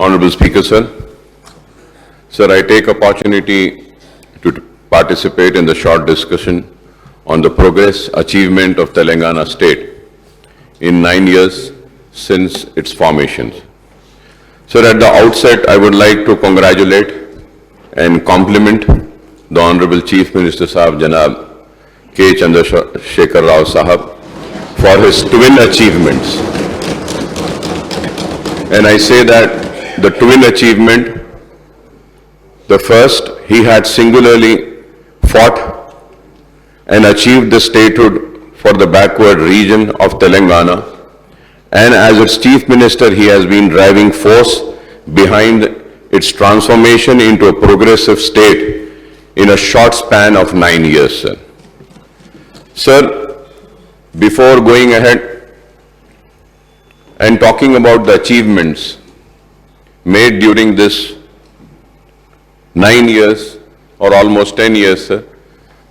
Honorable Speaker, sir. Sir, I take opportunity to participate in the short discussion on the progress achievement of Telangana state in 9 years since its formation. Sir, at the outset, I would like to congratulate and compliment the Honorable Chief Minister Sahab Janab K. Chandrasekhar Rao Sahab for his twin achievements. And I say that the twin achievement, the first, he had singularly fought and achieved the statehood for the backward region of Telangana, and as its Chief Minister, he has been driving force behind its transformation into a progressive state in a short span of 9 years, sir. Sir, before going ahead and talking about the achievements made during this 9 years or almost 10 years, sir,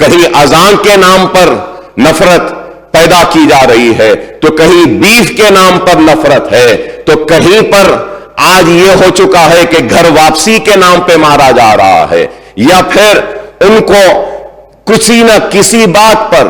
کہیں اذان کے نام پر نفرت پیدا کی جا رہی ہے، تو کہیں بیف کے نام پر نفرت ہے، تو کہیں پر آج یہ ہو چکا ہے کہ گھر واپسی کے نام پہ مارا جا رہا ہے، یا پھر ان کو کسی نہ کسی بات پر،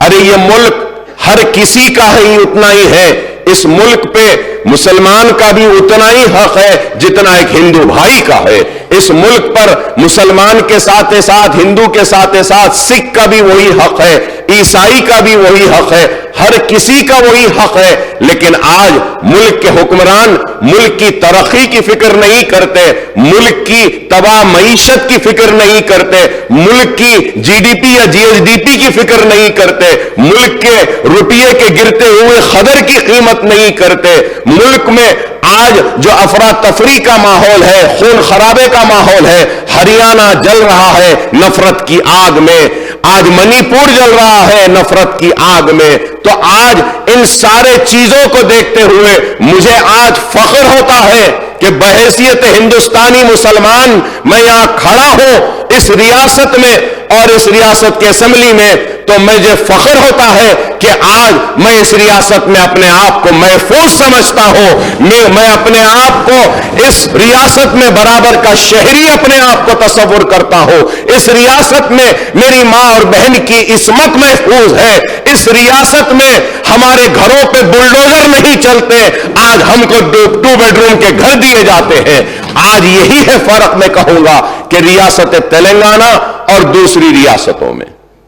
ارے یہ ملک ہر کسی کا ہی اتنا ہی ہے، اس ملک پہ مسلمان کا بھی اتنا ہی حق ہے جتنا ایک ہندو بھائی کا ہے، اس ملک پر مسلمان کے ساتھ ساتھ ہندو کے ساتھ ساتھ سکھ کا بھی وہی حق ہے، عیسائی کا بھی وہی حق ہے، ہر کسی کا وہی حق ہے۔ لیکن آج ملک کے حکمران ملک کی ترقی کی فکر نہیں کرتے، ملک کی تباہ معیشت کی فکر نہیں کرتے، ملک کی جی ڈی پی یا جی ایس ڈی پی کی فکر نہیں کرتے، ملک کے روپیے کے گرتے ہوئے قدر کی قیمت نہیں کرتے، ملک میں آج جو افراتفری کا ماحول ہے، خون خرابے کا ماحول ہے، ہریانہ جل رہا ہے نفرت کی آگ میں، آج منی پور جل رہا ہے نفرت کی آگ میں، تو آج ان سارے چیزوں کو دیکھتے ہوئے مجھے آج فخر ہوتا ہے کہ بحیثیت ہندوستانی مسلمان میں یہاں کھڑا ہوں اس ریاست میں اور اس ریاست کے اسمبلی میں، تو مجھے فخر ہوتا ہے کہ آج میں اس ریاست میں اپنے آپ کو محفوظ سمجھتا ہوں، میں اپنے آپ کو اس ریاست میں برابر کا شہری اپنے آپ کو تصور کرتا ہوں، اس ریاست میں میری ماں اور بہن کی عصمت محفوظ ہے، اس ریاست میں ہمارے گھروں پہ بلڈوزر نہیں چلتے، آج ہم کو 2 بیڈ روم کے گھر دیے جاتے ہیں۔ آج یہی ہے فرق میں کہوں گا کہ ریاست تلنگانہ اور دوسری ریاستوں میں۔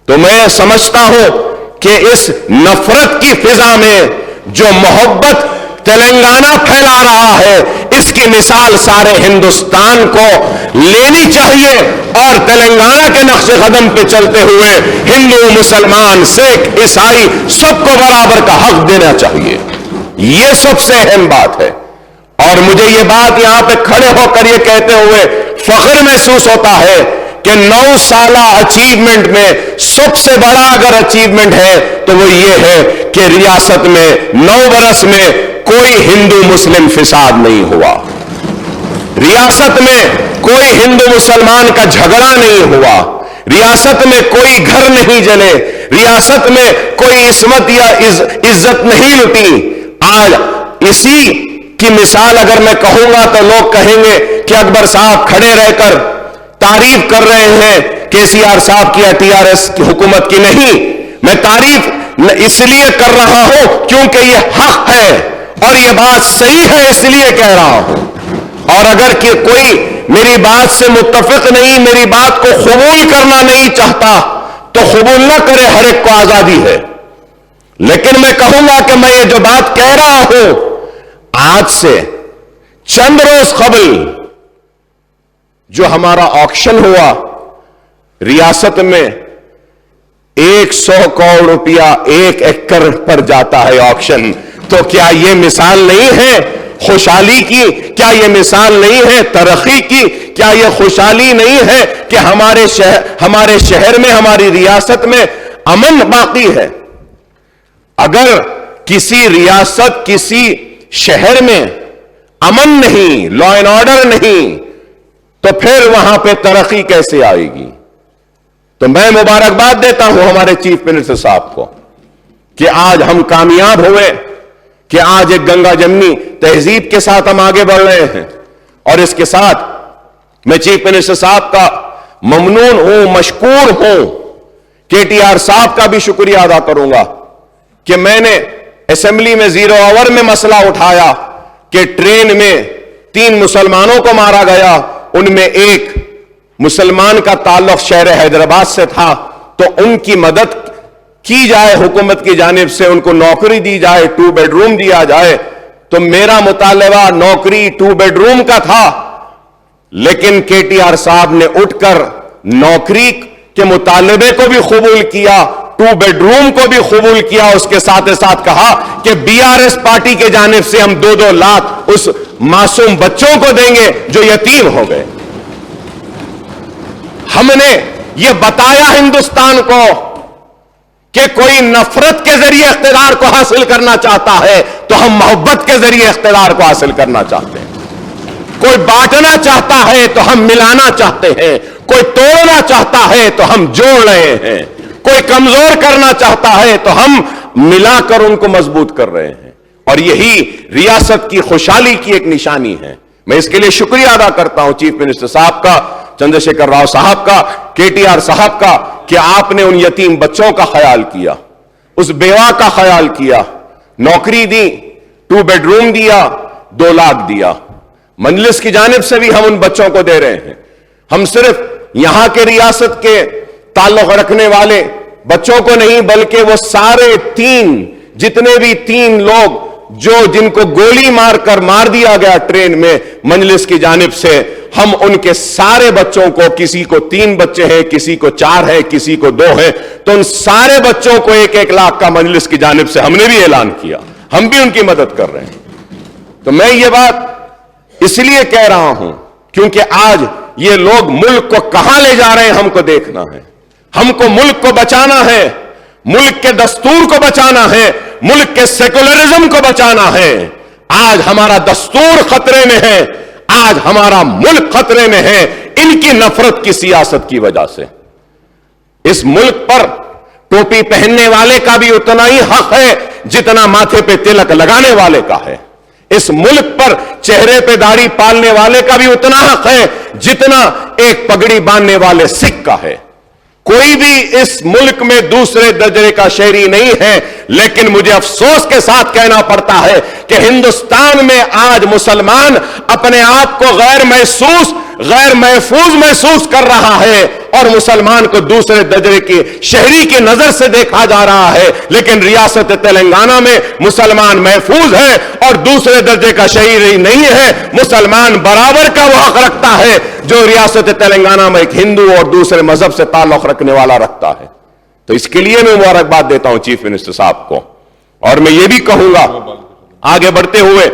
تو میں سمجھتا ہوں کہ اس نفرت کی فضا میں جو محبت تلنگانہ پھیلا رہا ہے، اس کی مثال سارے ہندوستان کو لینی چاہیے، اور تلنگانہ کے نقش قدم پہ چلتے ہوئے ہندو، مسلمان، سکھ، عیسائی سب کو برابر کا حق دینا چاہیے۔ یہ سب سے اہم بات ہے، اور مجھے یہ بات یہاں پہ کھڑے ہو کر یہ کہتے ہوئے فخر محسوس ہوتا ہے کہ 9 سالہ اچیومنٹ میں سب سے بڑا اگر اچیومنٹ ہے تو وہ یہ ہے کہ ریاست میں 9 برس میں کوئی ہندو مسلم فساد نہیں ہوا، ریاست میں کوئی ہندو مسلمان کا جھگڑا نہیں ہوا، ریاست میں کوئی گھر نہیں جلے، ریاست میں کوئی عصمت یا عزت نہیں لٹی۔ آج اسی کی مثال اگر میں کہوں گا تو لوگ کہیں گے کہ اکبر صاحب کھڑے رہ کر تعریف کر رہے ہیں کے سی آر صاحب کی یا ٹی آر ایس کی حکومت کی۔ نہیں، میں تعریف اس لیے کر رہا ہوں کیونکہ یہ حق ہے اور یہ بات صحیح ہے، اس لیے کہہ رہا ہوں۔ اور اگر کہ کوئی میری بات سے متفق نہیں، میری بات کو قبول کرنا نہیں چاہتا تو قبول نہ کرے، ہر ایک کو آزادی ہے۔ لیکن میں کہوں گا کہ میں یہ جو بات کہہ رہا ہوں، آج سے چند روز قبل جو ہمارا آکشن ہوا ریاست میں 100 کروڑ روپیہ 1 ایکڑ پر جاتا ہے آکشن، تو کیا یہ مثال نہیں ہے خوشحالی کی؟ کیا یہ مثال نہیں ہے ترقی کی؟ کیا یہ خوشحالی نہیں ہے کہ ہمارے شہر میں، ہماری ریاست میں امن باقی ہے؟ اگر کسی ریاست، کسی شہر میں امن نہیں، لا اینڈ آرڈر نہیں، تو پھر وہاں پہ ترقی کیسے آئے گی؟ تو میں مبارکباد دیتا ہوں ہمارے چیف منسٹر صاحب کو کہ آج ہم کامیاب ہوئے، کہ آج ایک گنگا جمنی تہذیب کے ساتھ ہم آگے بڑھ رہے ہیں۔ اور اس کے ساتھ میں چیف منسٹر صاحب کا ممنون ہوں، مشکور ہوں، کے ٹی آر صاحب کا بھی شکریہ ادا کروں گا کہ میں نے اسمبلی میں 0 آور میں مسئلہ اٹھایا کہ ٹرین میں 3 مسلمانوں کو مارا گیا، ان میں ایک مسلمان کا تعلق شہر حیدرآباد سے تھا، تو ان کی مدد کی جائے، حکومت کی جانب سے ان کو نوکری دی جائے، 2 بیڈ روم دیا جائے۔ تو میرا مطالبہ نوکری 2 بیڈ روم کا تھا، لیکن کے ٹی آر صاحب نے اٹھ کر نوکری کے مطالبے کو بھی قبول کیا، 2 بیڈ روم کو بھی قبول کیا، اس کے ساتھ ساتھ کہا کہ بی آر ایس پارٹی کے جانب سے ہم 2-2 لاکھ اس معصوم بچوں کو دیں گے جو یتیم ہو گئے۔ ہم نے یہ بتایا ہندوستان کو کہ کوئی نفرت کے ذریعے اقتدار کو حاصل کرنا چاہتا ہے تو ہم محبت کے ذریعے اقتدار کو حاصل کرنا چاہتے ہیں، کوئی بانٹنا چاہتا ہے تو ہم ملانا چاہتے ہیں، کوئی توڑنا چاہتا ہے تو ہم جوڑ رہے ہیں, کوئی کمزور کرنا چاہتا ہے تو ہم ملا کر ان کو مضبوط کر رہے ہیں, اور یہی ریاست کی خوشحالی کی ایک نشانی ہے. میں اس کے لیے شکریہ ادا کرتا ہوں چیف منسٹر صاحب کا, چندر شیکھر راؤ صاحب کا, KTR صاحب کا, کہ آپ نے ان یتیم بچوں کا خیال کیا, اس بیوہ کا خیال کیا, نوکری دی, 2 بیڈ روم دیا, 2 لاکھ دیا. مجلس کی جانب سے بھی ہم ان بچوں کو دے رہے ہیں. ہم صرف یہاں کے ریاست کے تعلق رکھنے والے بچوں کو نہیں, بلکہ وہ سارے 3 جتنے بھی 3 لوگ جن کو گولی مار کر مار دیا گیا ٹرین میں مجلس کی جانب سے, ہم ان کے سارے بچوں کو, کسی کو 3 بچے ہیں, کسی کو 4 ہے, کسی کو 2 ہے, تو ان سارے بچوں کو 1-1 لاکھ کا مجلس کی جانب سے ہم نے بھی اعلان کیا, ہم بھی ان کی مدد کر رہے ہیں. تو میں یہ بات اس لیے کہہ رہا ہوں کیونکہ آج یہ لوگ ملک کو کہاں لے جا رہے ہیں ہم کو دیکھنا ہے. ہم کو ملک کو بچانا ہے, ملک کے دستور کو بچانا ہے, ملک کے سیکولرزم کو بچانا ہے. آج ہمارا دستور خطرے میں ہے, آج ہمارا ملک خطرے میں ہے ان کی نفرت کی سیاست کی وجہ سے. اس ملک پر ٹوپی پہننے والے کا بھی اتنا ہی حق ہے جتنا ماتھے پہ تلک لگانے والے کا ہے. اس ملک پر چہرے پہ داڑھی پالنے والے کا بھی اتنا حق ہے جتنا ایک پگڑی باندھنے والے سکھ کا ہے. کوئی بھی اس ملک میں دوسرے درجے کا شہری نہیں ہے, لیکن مجھے افسوس کے ساتھ کہنا پڑتا ہے کہ ہندوستان میں آج مسلمان اپنے آپ کو غیر محفوظ محسوس کر رہا ہے, اور مسلمان کو دوسرے درجے کی شہری کی نظر سے دیکھا جا رہا ہے. لیکن ریاست تلنگانہ میں مسلمان محفوظ ہے اور دوسرے درجے کا شہری نہیں ہے. مسلمان برابر کا وہ حق رکھتا ہے جو ریاست تلنگانہ میں ایک ہندو اور دوسرے مذہب سے تعلق رکھنے والا رکھتا ہے. تو اس کے لیے میں مبارکباد دیتا ہوں چیف منسٹر صاحب کو, اور میں یہ بھی کہوں گا آگے بڑھتے ہوئے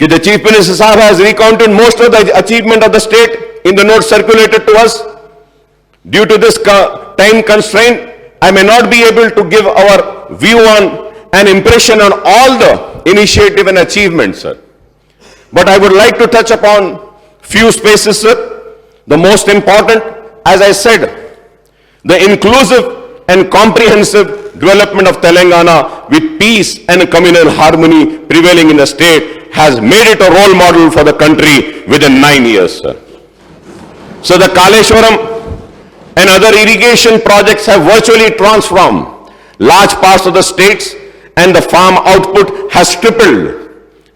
کہ the Chief Minister Sahab has recounted most of the achievement of the state in the notes circulated to us. Due to this time constraint, I may not be able to give our view on an impression on all the initiative and achievements, sir. But I would like to touch upon few spaces, sir. The most important, as I said, the inclusive and comprehensive development of Telangana with peace and communal harmony prevailing in the state has made it a role model for the country within 9 years, sir. So the Kaleshwaram and other irrigation projects have virtually transformed large parts of the states, and the farm output has tripled.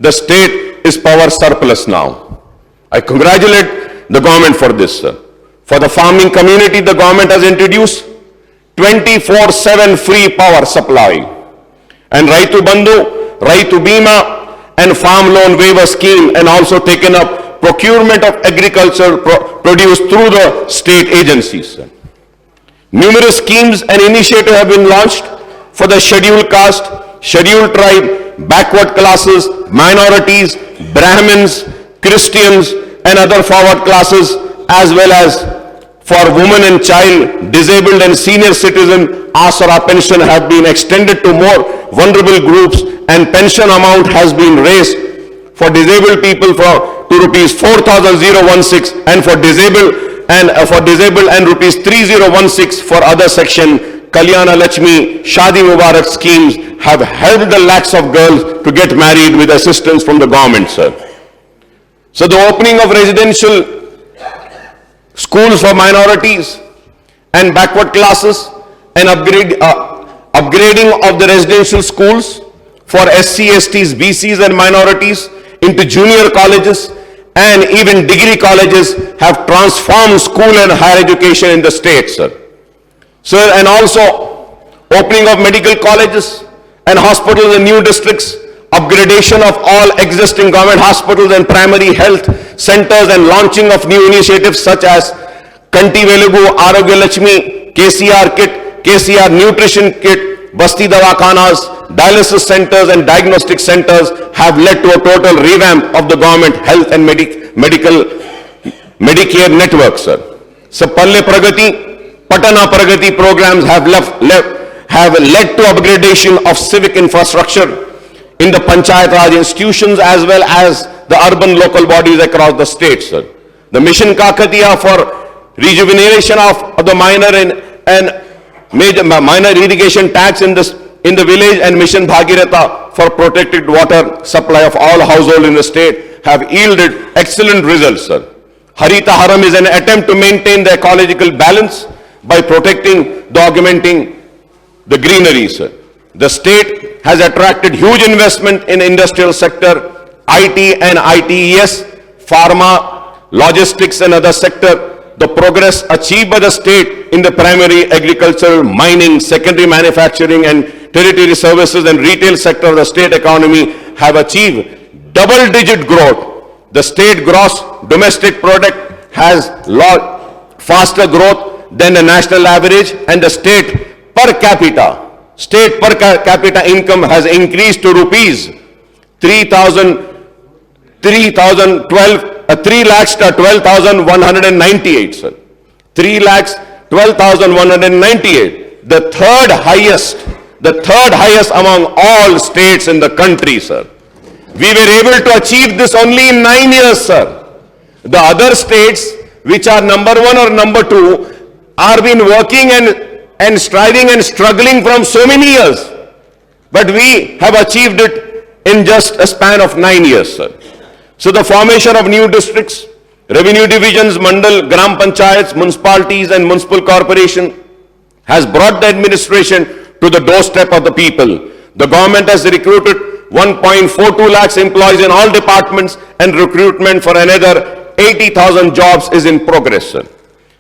The state is power surplus now. I congratulate the government for this, sir. For the farming community, the government has introduced 24/7 free power supply, and Raitu Bandhu, Raitu Bima and farm loan waiver scheme, and also taken up procurement of agricultural produce through the state agencies. Numerous schemes and initiatives have been launched for the scheduled caste, scheduled tribe, backward classes, minorities, Brahmins, Christians and other forward classes, as well as for women and child, disabled and senior citizen. Asara pension have been extended to more vulnerable groups, and pension amount has been raised for disabled people to rupees 4,016, and for disabled and rupees 3,016 for other section. Kalyana Lakshmi, Shadi Mubarak schemes have helped the lakhs of girls to get married with assistance from the government, sir. So the opening of residential schools for minorities and backward classes, and upgrading of the residential schools for SC, STs, BCs and minorities into junior colleges and even degree colleges have transformed school and higher education in the state, sir. Sir, and also opening of medical colleges and hospitals in new districts, upgradation of all existing government hospitals and primary health centers, and launching of new initiatives such as Kanti Velugu, Arogya Lakshmi, KCR kit, KCR nutrition kit, Basti Dawakhanas, dialysis centers and diagnostic centers have led to a total revamp of the government health and Medicare network, sir. So Palle Pragati, Patana Pragati programs have led to upgradation of civic infrastructure in the Panchayat Raj institutions as well as the urban local bodies across the state, sir. the Mission Kakatiya for rejuvenation of the minor and major minor irrigation tax in the village, and Mission Bhagirath for protected water supply of all households in the state have yielded excellent results, sir. Harita Haram is an attempt to maintain the ecological balance by protecting, augmenting the greenery, sir. The state has attracted huge investment in industrial sector, IT and ITES, pharma, logistics and other sector. The progress achieved by the state in the primary agricultural, mining, secondary manufacturing and tertiary services and retail sector of the state economy have achieved double-digit growth. The state gross domestic product has faster growth than the national average, and the state per capita income has increased to rupees 3,12,198, sir. 3,12,198, the third highest among all states in the country, sir. We were able to achieve this only in 9 years, sir. The other states which are number 1 or number 2 are been working and striving and struggling from so many years. But we have achieved it in just a span of 9 years, sir. So the formation of new districts, revenue divisions, mandal, gram panchayats, municipalities and municipal corporation has brought the administration to the doorstep of the people. The government has recruited 1.42 lakhs employees in all departments, and recruitment for another 80,000 jobs is in progress, sir.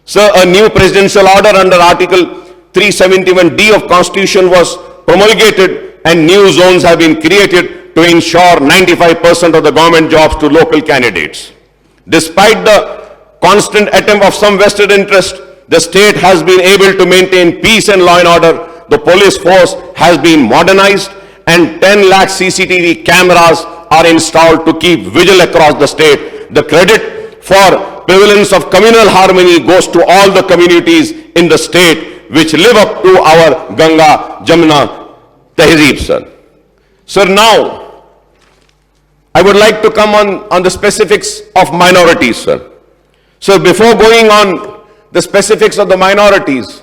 Sir, a new presidential order under Article 371D of Constitution was promulgated, and new zones have been created to ensure 95% of the government jobs to local candidates. Despite the constant attempt of some vested interest, the state has been able to maintain peace and law and order. The police force has been modernized, and 10 lakh CCTV cameras are installed to keep vigil across the state. The credit for prevalence of communal harmony goes to all the communities in the state which live up to our Ganga Jamuna Tehzeeb, sir. Sir, now I would like to come on the specifics of minorities, sir. So before going on the specifics of the minorities,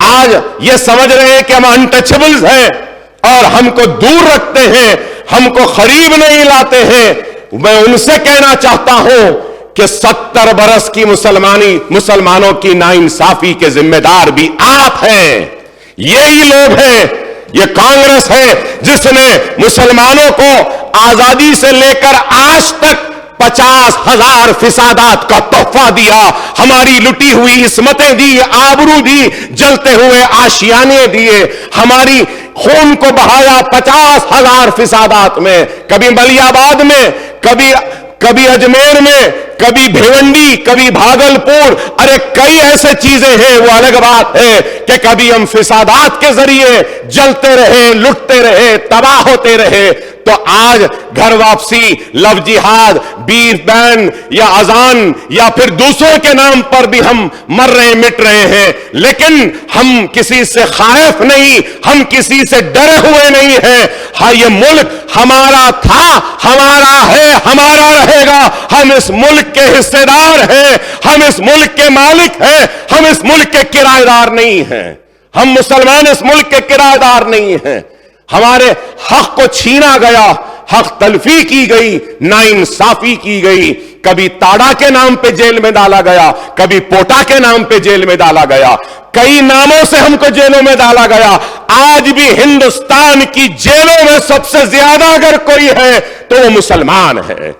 آج یہ سمجھ رہے ہیں کہ ہم انٹچبلز ہیں اور ہم کو دور رکھتے ہیں, ہم کو قریب نہیں لاتے ہیں. میں ان سے کہنا چاہتا ہوں کہ 70 برس کی مسلمانوں کی ناانصافی کے ذمہ دار بھی آپ ہیں. یہی لوگ ہیں, یہ کانگریس ہے جس نے مسلمانوں کو آزادی سے لے کر آج تک 50,000 فسادات کا تحفہ دیا, ہماری لٹی ہوئی عصمتیں دی, آبرو دی, جلتے ہوئے آشیانے دیے, ہماری خون کو بہایا 50,000 فسادات میں, کبھی ملی آباد میں, کبھی اجمیر میں, کبھی بھیونڈی, کبھی بھاگلپور. ارے کئی ایسے چیزیں ہیں, وہ الگ بات ہے کہ کبھی ہم فسادات کے ذریعے جلتے رہے, لٹتے رہے, تباہ ہوتے رہے. تو آج گھر واپسی, لو جہاد, بیر بین یا اذان یا پھر دوسروں کے نام پر بھی ہم مر رہے, مٹ رہے ہیں, لیکن ہم کسی سے خائف نہیں, ہم کسی سے ڈرے ہوئے نہیں ہیں. ہاں, یہ ملک ہمارا تھا, ہمارا ہے, ہمارا رہے گا. ہم اس ملک کے حصے دار ہیں, ہم اس ملک کے مالک ہیں, ہم اس ملک کے کرایہ دار نہیں ہیں. ہم مسلمان اس ملک کے کرایہ دار نہیں ہیں. ہمارے حق کو چھینا گیا, حق تلفی کی گئی, ناانصافی کی گئی. کبھی تاڑا کے نام پہ جیل میں ڈالا گیا, کبھی پوٹا کے نام پہ جیل میں ڈالا گیا, کئی ناموں سے ہم کو جیلوں میں ڈالا گیا. آج بھی ہندوستان کی جیلوں میں سب سے زیادہ اگر کوئی ہے تو وہ مسلمان ہے.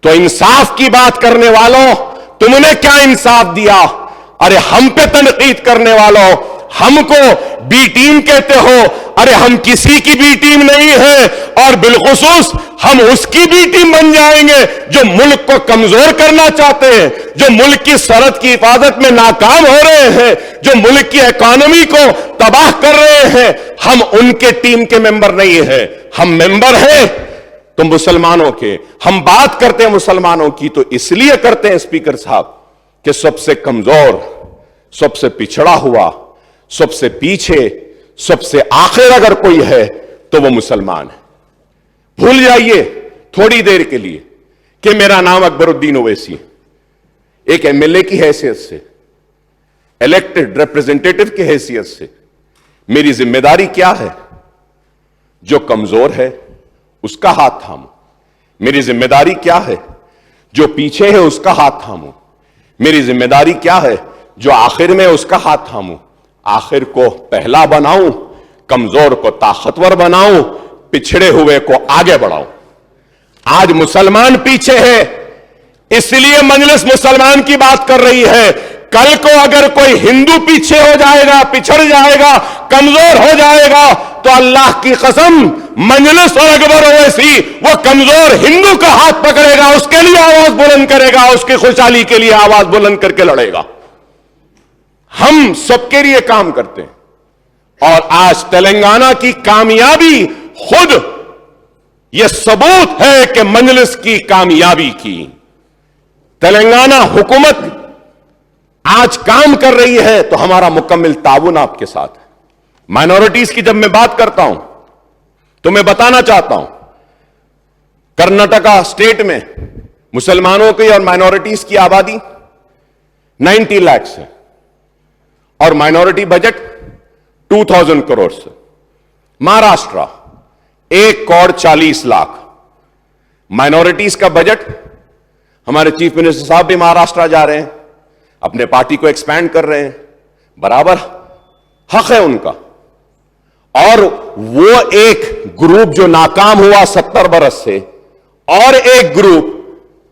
تو انصاف کی بات کرنے والوں, تم نے کیا انصاف دیا؟ ارے ہم پہ تنقید کرنے والوں, ہم کو بی ٹیم کہتے ہو. ارے ہم کسی کی بی ٹیم نہیں ہے, اور بالخصوص ہم اس کی بی ٹیم بن جائیں گے جو ملک کو کمزور کرنا چاہتے ہیں, جو ملک کی سرحد کی حفاظت میں ناکام ہو رہے ہیں, جو ملک کی اکانومی کو تباہ کر رہے ہیں. ہم ان کے ٹیم کے ممبر نہیں ہیں, ہم ممبر ہیں تو مسلمانوں کے. ہم بات کرتے ہیں مسلمانوں کی تو اس لیے کرتے ہیں اسپیکر صاحب کہ سب سے کمزور, سب سے پچھڑا ہوا, سب سے پیچھے, سب سے آخر اگر کوئی ہے تو وہ مسلمان ہے. بھول جائیے تھوڑی دیر کے لیے کہ میرا نام اکبر الدین اویسی, ایک ایم ایل اے کی حیثیت سے, الیکٹڈ ریپریزنٹیٹو کی حیثیت سے میری ذمہ داری کیا ہے؟ جو کمزور ہے اس کا ہاتھ تھاموں. میری ذمہ داری کیا ہے؟ جو پیچھے ہے اس کا ہاتھ تھاموں. میری ذمہ داری کیا ہے؟ جو آخر میں اس کا ہاتھ تھاموں. آخر کو پہلا بناؤں, کمزور کو طاقتور بناؤں, پچھڑے ہوئے کو آگے بڑھاؤں. آج مسلمان پیچھے ہے, اس لیے مجلس مسلمان کی بات کر رہی ہے. کل کو اگر کوئی ہندو پیچھے ہو جائے گا, پچھڑ جائے گا, کمزور ہو جائے گا, تو اللہ کی قسم مجلس اور اکبر اویسی وہ کمزور ہندو کا ہاتھ پکڑے گا, اس کے لیے آواز بلند کرے گا, اس کی خوشحالی کے لیے آواز بلند کر کے لڑے گا. ہم سب کے لیے کام کرتے ہیں. اور آج تلنگانہ کی کامیابی خود یہ ثبوت ہے کہ مجلس کی کامیابی کی. تلنگانہ حکومت آج کام کر رہی ہے تو ہمارا مکمل تعاون آپ کے ساتھ ہے. مائنورٹیز کی جب میں بات کرتا ہوں تو میں بتانا چاہتا ہوں, کرناٹکا اسٹیٹ میں مسلمانوں کی اور مائنورٹیز کی آبادی 90 لاکھ ہے اور مائنورٹی بجٹ 2000 کروڑ سے. مہاراشٹرا 1,40,00,000. مائنورٹیز کا بجٹ, ہمارے چیف منسٹر صاحب بھی مہاراشٹرا جا رہے ہیں, اپنے پارٹی کو ایکسپینڈ کر رہے ہیں, برابر حق ہے ان کا. اور وہ ایک گروپ جو ناکام ہوا 70 برس سے, اور ایک گروپ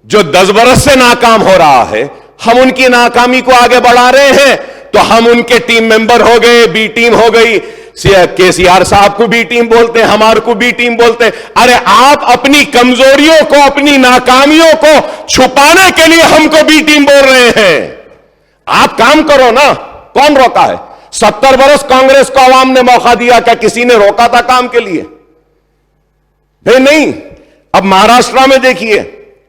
جو 10 برس سے ناکام ہو رہا ہے, ہم ان کی ناکامی کو آگے بڑھا رہے ہیں. تو ہم ان کے ٹیم ممبر ہو گئے, بی ٹیم ہو گئی. کے سی آر صاحب کو بی ٹیم بولتے ہیں, ہمارے کو بی ٹیم بولتے ہیں. ارے آپ اپنی کمزوریوں کو, اپنی ناکامیوں کو چھپانے کے لیے ہم کو بی ٹیم بول رہے ہیں. آپ کام کرو نا, کون روکا ہے؟ 70 برس کانگریس کو عوام نے موقع دیا, کیا کسی نے روکا تھا کام کے لیے؟ بھائی نہیں. اب مہاراشٹرا میں دیکھیے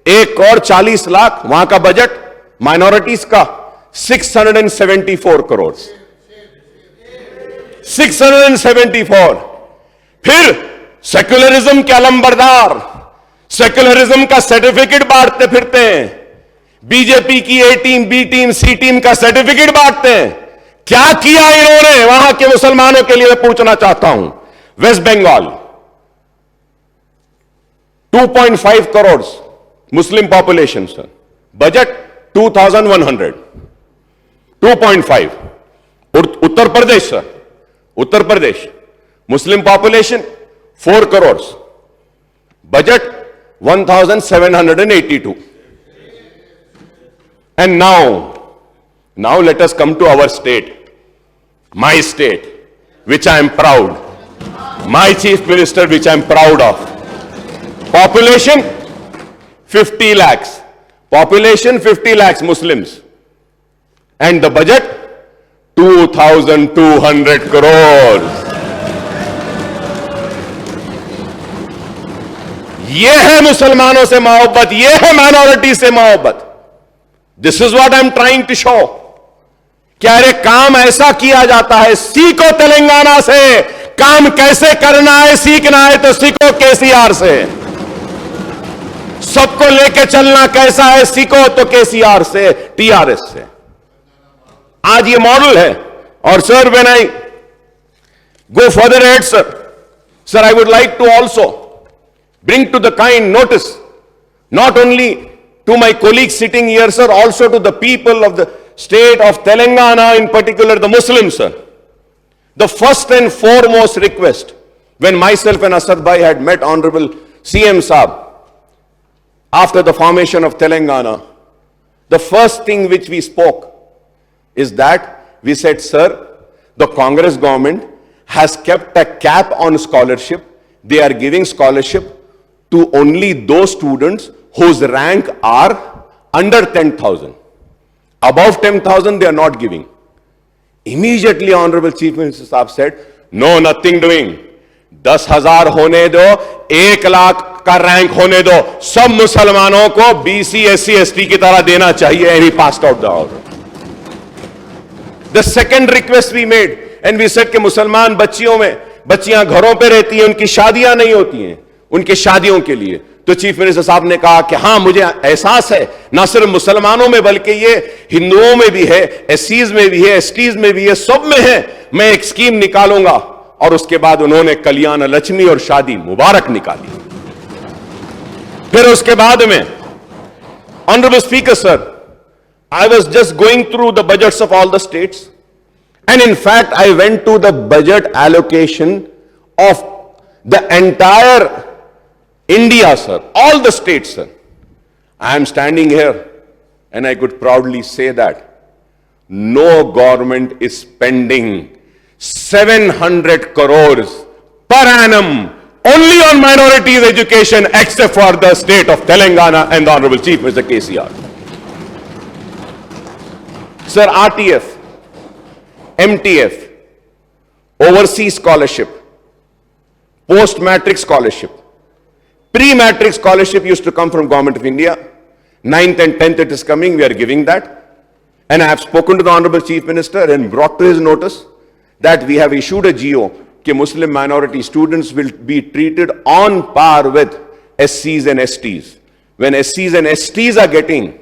1,40,00,000, وہاں کا بجٹ مائنورٹیز کا 674 کروڑ. 674. پھر سیکولرزم کے علم بردار, سیکولرزم کا سرٹیفکیٹ بانٹتے پھرتے ہیں. بی جے پی کی A team, B team, C team کا سرٹیفکیٹ بانٹتے ہیں. کیا کیا انہوں نے وہاں کے مسلمانوں کے لیے میں پوچھنا چاہتا ہوں. West Bengal 2.5 crore Muslim population sir, budget 2100. 2.5. Uttar Pradesh sir, Uttar Pradesh Muslim population 4 crore, budget 1782. And now let us come to our state, my state, which I am proud, my chief minister, which I am proud of. Population 50 lakhs, population 50 lakhs Muslims, and the budget 2200 crores. یہ ہے مسلمانوں سے محبت, یہ ہے minority سے محبت. This is what I am trying to show. کیا ارے کام ایسا کیا جاتا ہے, سیکھو تلنگانہ سے کام کیسے کرنا ہے. سیکھنا ہے تو سیکھو KCR سے. سب کو لے کے چلنا کیسا ہے, سیکھو تو KCR سے, TRS سے. آج یہ ماڈل ہے. اور سر when I go further ahead, sir, I would like to also bring to the kind notice, not only to my colleagues sitting here, sir, also to the people of the state of Telangana, in particular the Muslims, sir. The first and foremost request, when myself and Asad Bhai had met Honorable CM Saab after the formation of Telangana, the first thing which we spoke is that we said, sir, the Congress government has kept a cap on scholarship. They are giving scholarship to only those students whose rank are under 10,000. Above 10,000 they are not giving. Immediately Honorable Chief Minister Saab said, no, nothing doing. 10,000 ہونے دو, 1 lakh کا rank ہونے دو, سب مسلمانوں کو BC, SC, ST کی طرح دینا چاہیے. And he passed out the order. The second request we made, and we said کہ مسلمان بچیاں گھروں پہ رہتی ہیں, ان کی شادیاں نہیں ہوتی ہیں, ان کے شادیوں کے لیے. تو چیف منسٹر صاحب نے کہا کہ ہاں مجھے احساس ہے, نہ صرف مسلمانوں میں بلکہ یہ ہندوؤں میں بھی ہے, SCs میں بھی ہے, STs میں بھی ہے, سب میں ہے. میں ایک اسکیم نکالوں گا. اور اس کے بعد انہوں نے کلیان لچمی اور شادی مبارک نکالی. پھر اس کے بعد میں honourable speaker sir, I was just going through the budgets of all the states, and in fact I went to the budget allocation of the entire India, sir, all the states, sir. I am standing here and I could proudly say that no government is spending 700 crores per annum only on minorities education except for the state of Telangana and the Honorable Chief Minister KCR. Sir, RTF, MTF, overseas scholarship, post-matric scholarship, pre-matric scholarship used to come from Government of India. 9th and 10th it is coming, we are giving that. And I have spoken to the Honorable Chief Minister and brought to his notice that we have issued a GO that Muslim minority students will be treated on par with SCs and STs. When SCs and STs are getting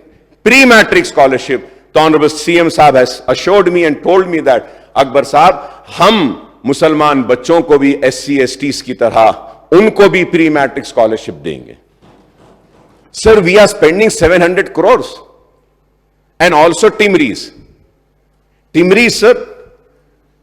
pre-matric scholarship, the Honorable CM Saab has assured me and told me that, Akbar Saab, hum Musalman bachon ko bhi SC, STs ki tarah unko bhi pre-matric scholarship denge. Sir, we are spending 700 crores. And also Timris. Timris, sir,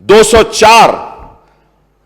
204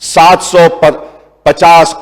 750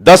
10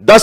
10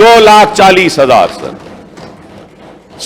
2,40,000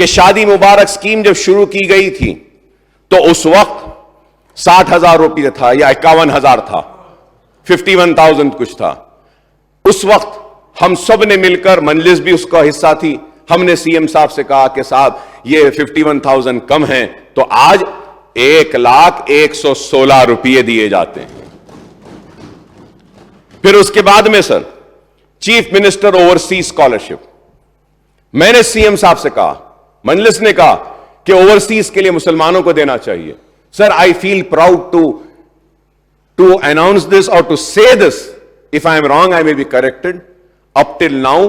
کہ شادی مبارک scheme جب شروع کی گئی تھی تو اس وقت 60,000 روپئے تھا یا 51,000 تھا, 51,000 کچھ تھا. اس وقت ہم سب نے مل کر, مجلس بھی اس کا حصہ تھی, ہم نے سی ایم صاحب سے کہا کہ صاحب یہ 51,000 کم ہیں, تو آج 1,116,000 روپئے دیے جاتے ہیں. پھر اس کے بعد میں سر چیف منسٹر اوورسیز اسکالرشپ, میں نے سی ایم صاحب سے کہا, مجلس نے کہا کہ اوورسیز کے لیے مسلمانوں کو دینا چاہیے. سر آئی فیل پراؤڈ ٹو اناؤنس دس اور ٹو سے دس. If I am wrong, I may be corrected. Up till now,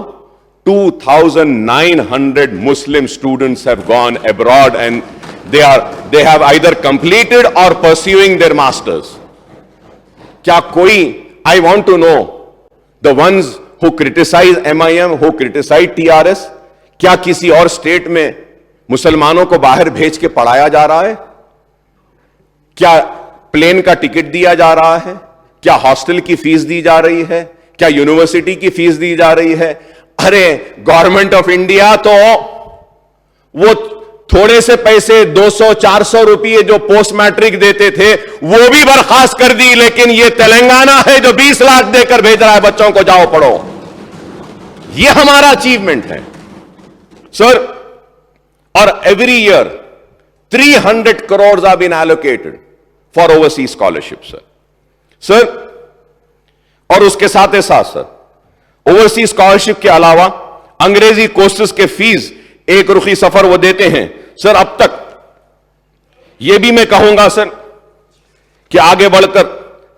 2,900 Muslim students have gone abroad and they have either completed or pursuing their masters. کیا کوئی, I want to know, the ones who criticize MIM, who criticize TRS, کیا کسی اور state میں مسلمانوں کو باہر بھیج کے پڑھایا جا رہا ہے؟ کیا پلین کا ٹکٹ دیا جا رہا ہے؟ کیا ہاسٹل کی فیس دی جا رہی ہے؟ کیا یونیورسٹی کی فیس دی جا رہی ہے؟ ارے گورنمنٹ آف انڈیا تو وہ تھوڑے سے پیسے 200-400 روپئے جو پوسٹ میٹرک دیتے تھے وہ بھی برخاست کر دی, لیکن یہ تلنگانہ ہے جو 20 لاکھ دے کر بھیج رہا ہے بچوں کو جاؤ پڑھو. یہ ہمارا اچیومنٹ ہے سر. اور every year 300 crores have been allocated for overseas scholarships, sir. اور اس کے ساتھ ساتھ سر اوورسیز اسکالرشپ کے علاوہ انگریزی کورسز کے فیس ایک رخی سفر وہ دیتے ہیں سر. اب تک یہ بھی میں کہوں گا سر کہ آگے بڑھ کر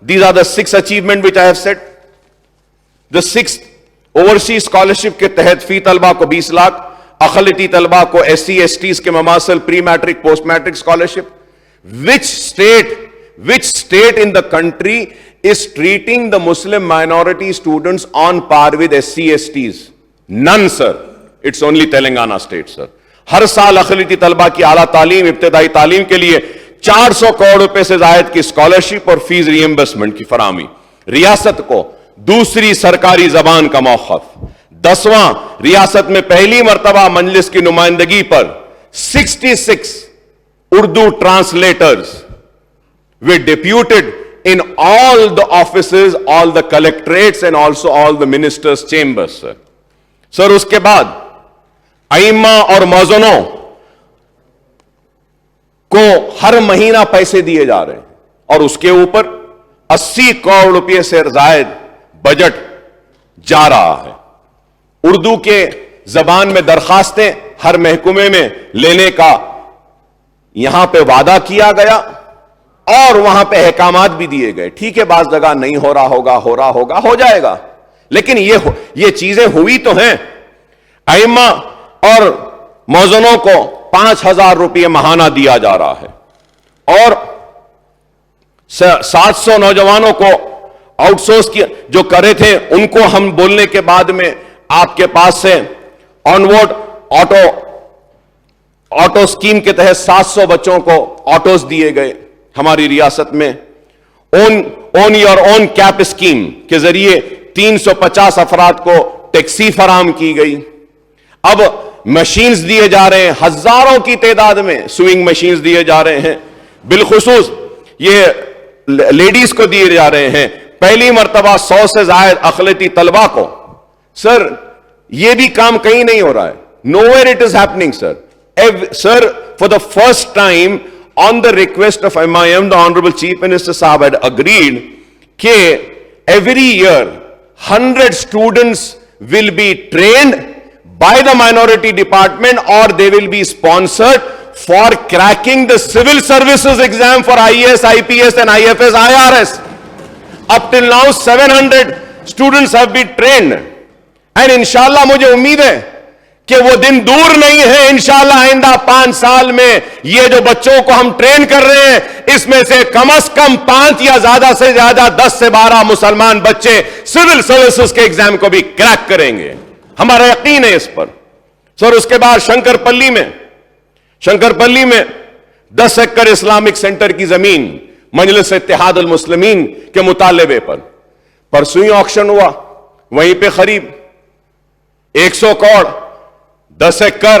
these are the 6 achievement which I have said. The 6 overseas scholarship کے تحت فی طلبہ کو 20 لاکھ, اقلیتی طلبہ کو SC STs کے مماثل pre matric post matric scholarship. which state in the country is treating the Muslim minority students on par with SC STs? None, sir. It's only Telangana state, sir. ہر سال اقلیتی طلبہ کی اعلیٰ تعلیم, ابتدائی تعلیم کے لیے 400 کروڑ روپے سے زائد کی اسکالرشپ اور فیس ری ایمبرسمنٹ کی فراہمی. ریاست کو دوسری سرکاری زبان کا موقف. 10واں ریاست میں پہلی مرتبہ مجلس کی نمائندگی پر 66 Urdu translators were deputed in all the offices, all the collectorates and also all the ministers' chambers, sir. Sir, اس کے بعد ائمہ اور موذنوں کو ہر مہینہ پیسے دیے جا رہے ہیں اور اس کے اوپر 80 کروڑ روپے سے زائد بجٹ جا رہا ہے. اردو کے زبان میں درخواستیں ہر محکمے میں لینے کا یہاں پہ وعدہ کیا گیا اور وہاں پہ احکامات بھی دیے گئے. ٹھیک ہے, بعض جگہ نہیں ہو رہا ہوگا, ہو جائے گا, لیکن یہ چیزیں ہوئی تو ہیں. ائمہ اور موذنوں کو 5,000 روپئے ماہانہ دیا جا رہا ہے اور 700 نوجوانوں کو آؤٹ سورس جو کرے تھے ان کو ہم بولنے کے بعد میں آپ کے پاس سے آن ورڈ آٹو اسکیم کے تحت 700 بچوں کو آٹوز دیے گئے ہماری ریاست میں. اون یور اون کیپ اسکیم کے ذریعے 350 افراد کو ٹیکسی فراہم کی گئی. اب مشینز دیے جا رہے ہیں, ہزاروں کی تعداد میں سوئنگ مشینز دیے جا رہے ہیں, بالخصوص یہ لیڈیز کو دیے جا رہے ہیں. پہلی مرتبہ 100 سے زائد اقلیتی طلبہ کو. سر یہ بھی کام کہیں نہیں ہو رہا ہے. Nowhere it is happening, sir. Sir, for the first time, on the request of MIM, the Honorable Chief Minister Sahab had agreed that every year 100 students will be trained by the minority department or they will be sponsored for cracking the civil services exam for IAS, IPS and IFS, IRS. Up till now 700 students have been trained and inshallah مجھے امید ہے کہ وہ دن دور نہیں ہے. انشاءاللہ آئندہ 5 سال میں یہ جو بچوں کو ہم ٹرین کر رہے ہیں اس میں سے کم از کم 5 یا زیادہ سے زیادہ 10 سے 12 مسلمان بچے سول سروسز کے ایگزام کو بھی کریک کریں گے. ہمارا یقین ہے اس پر. سر اس کے بعد شنکر پلی میں 10 ایکڑ اسلامک سینٹر کی زمین مجلس اتحاد المسلمین کے مطالبے پر پرسویں آکشن ہوا, وہیں پہ قریب 100 کروڑ 10 ایکڑ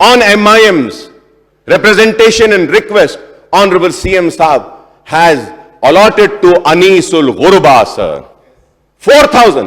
on MIM's representation and request, Honorable CM Saab has allotted to Anisul Ghurba, sir. 4,000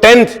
10th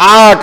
8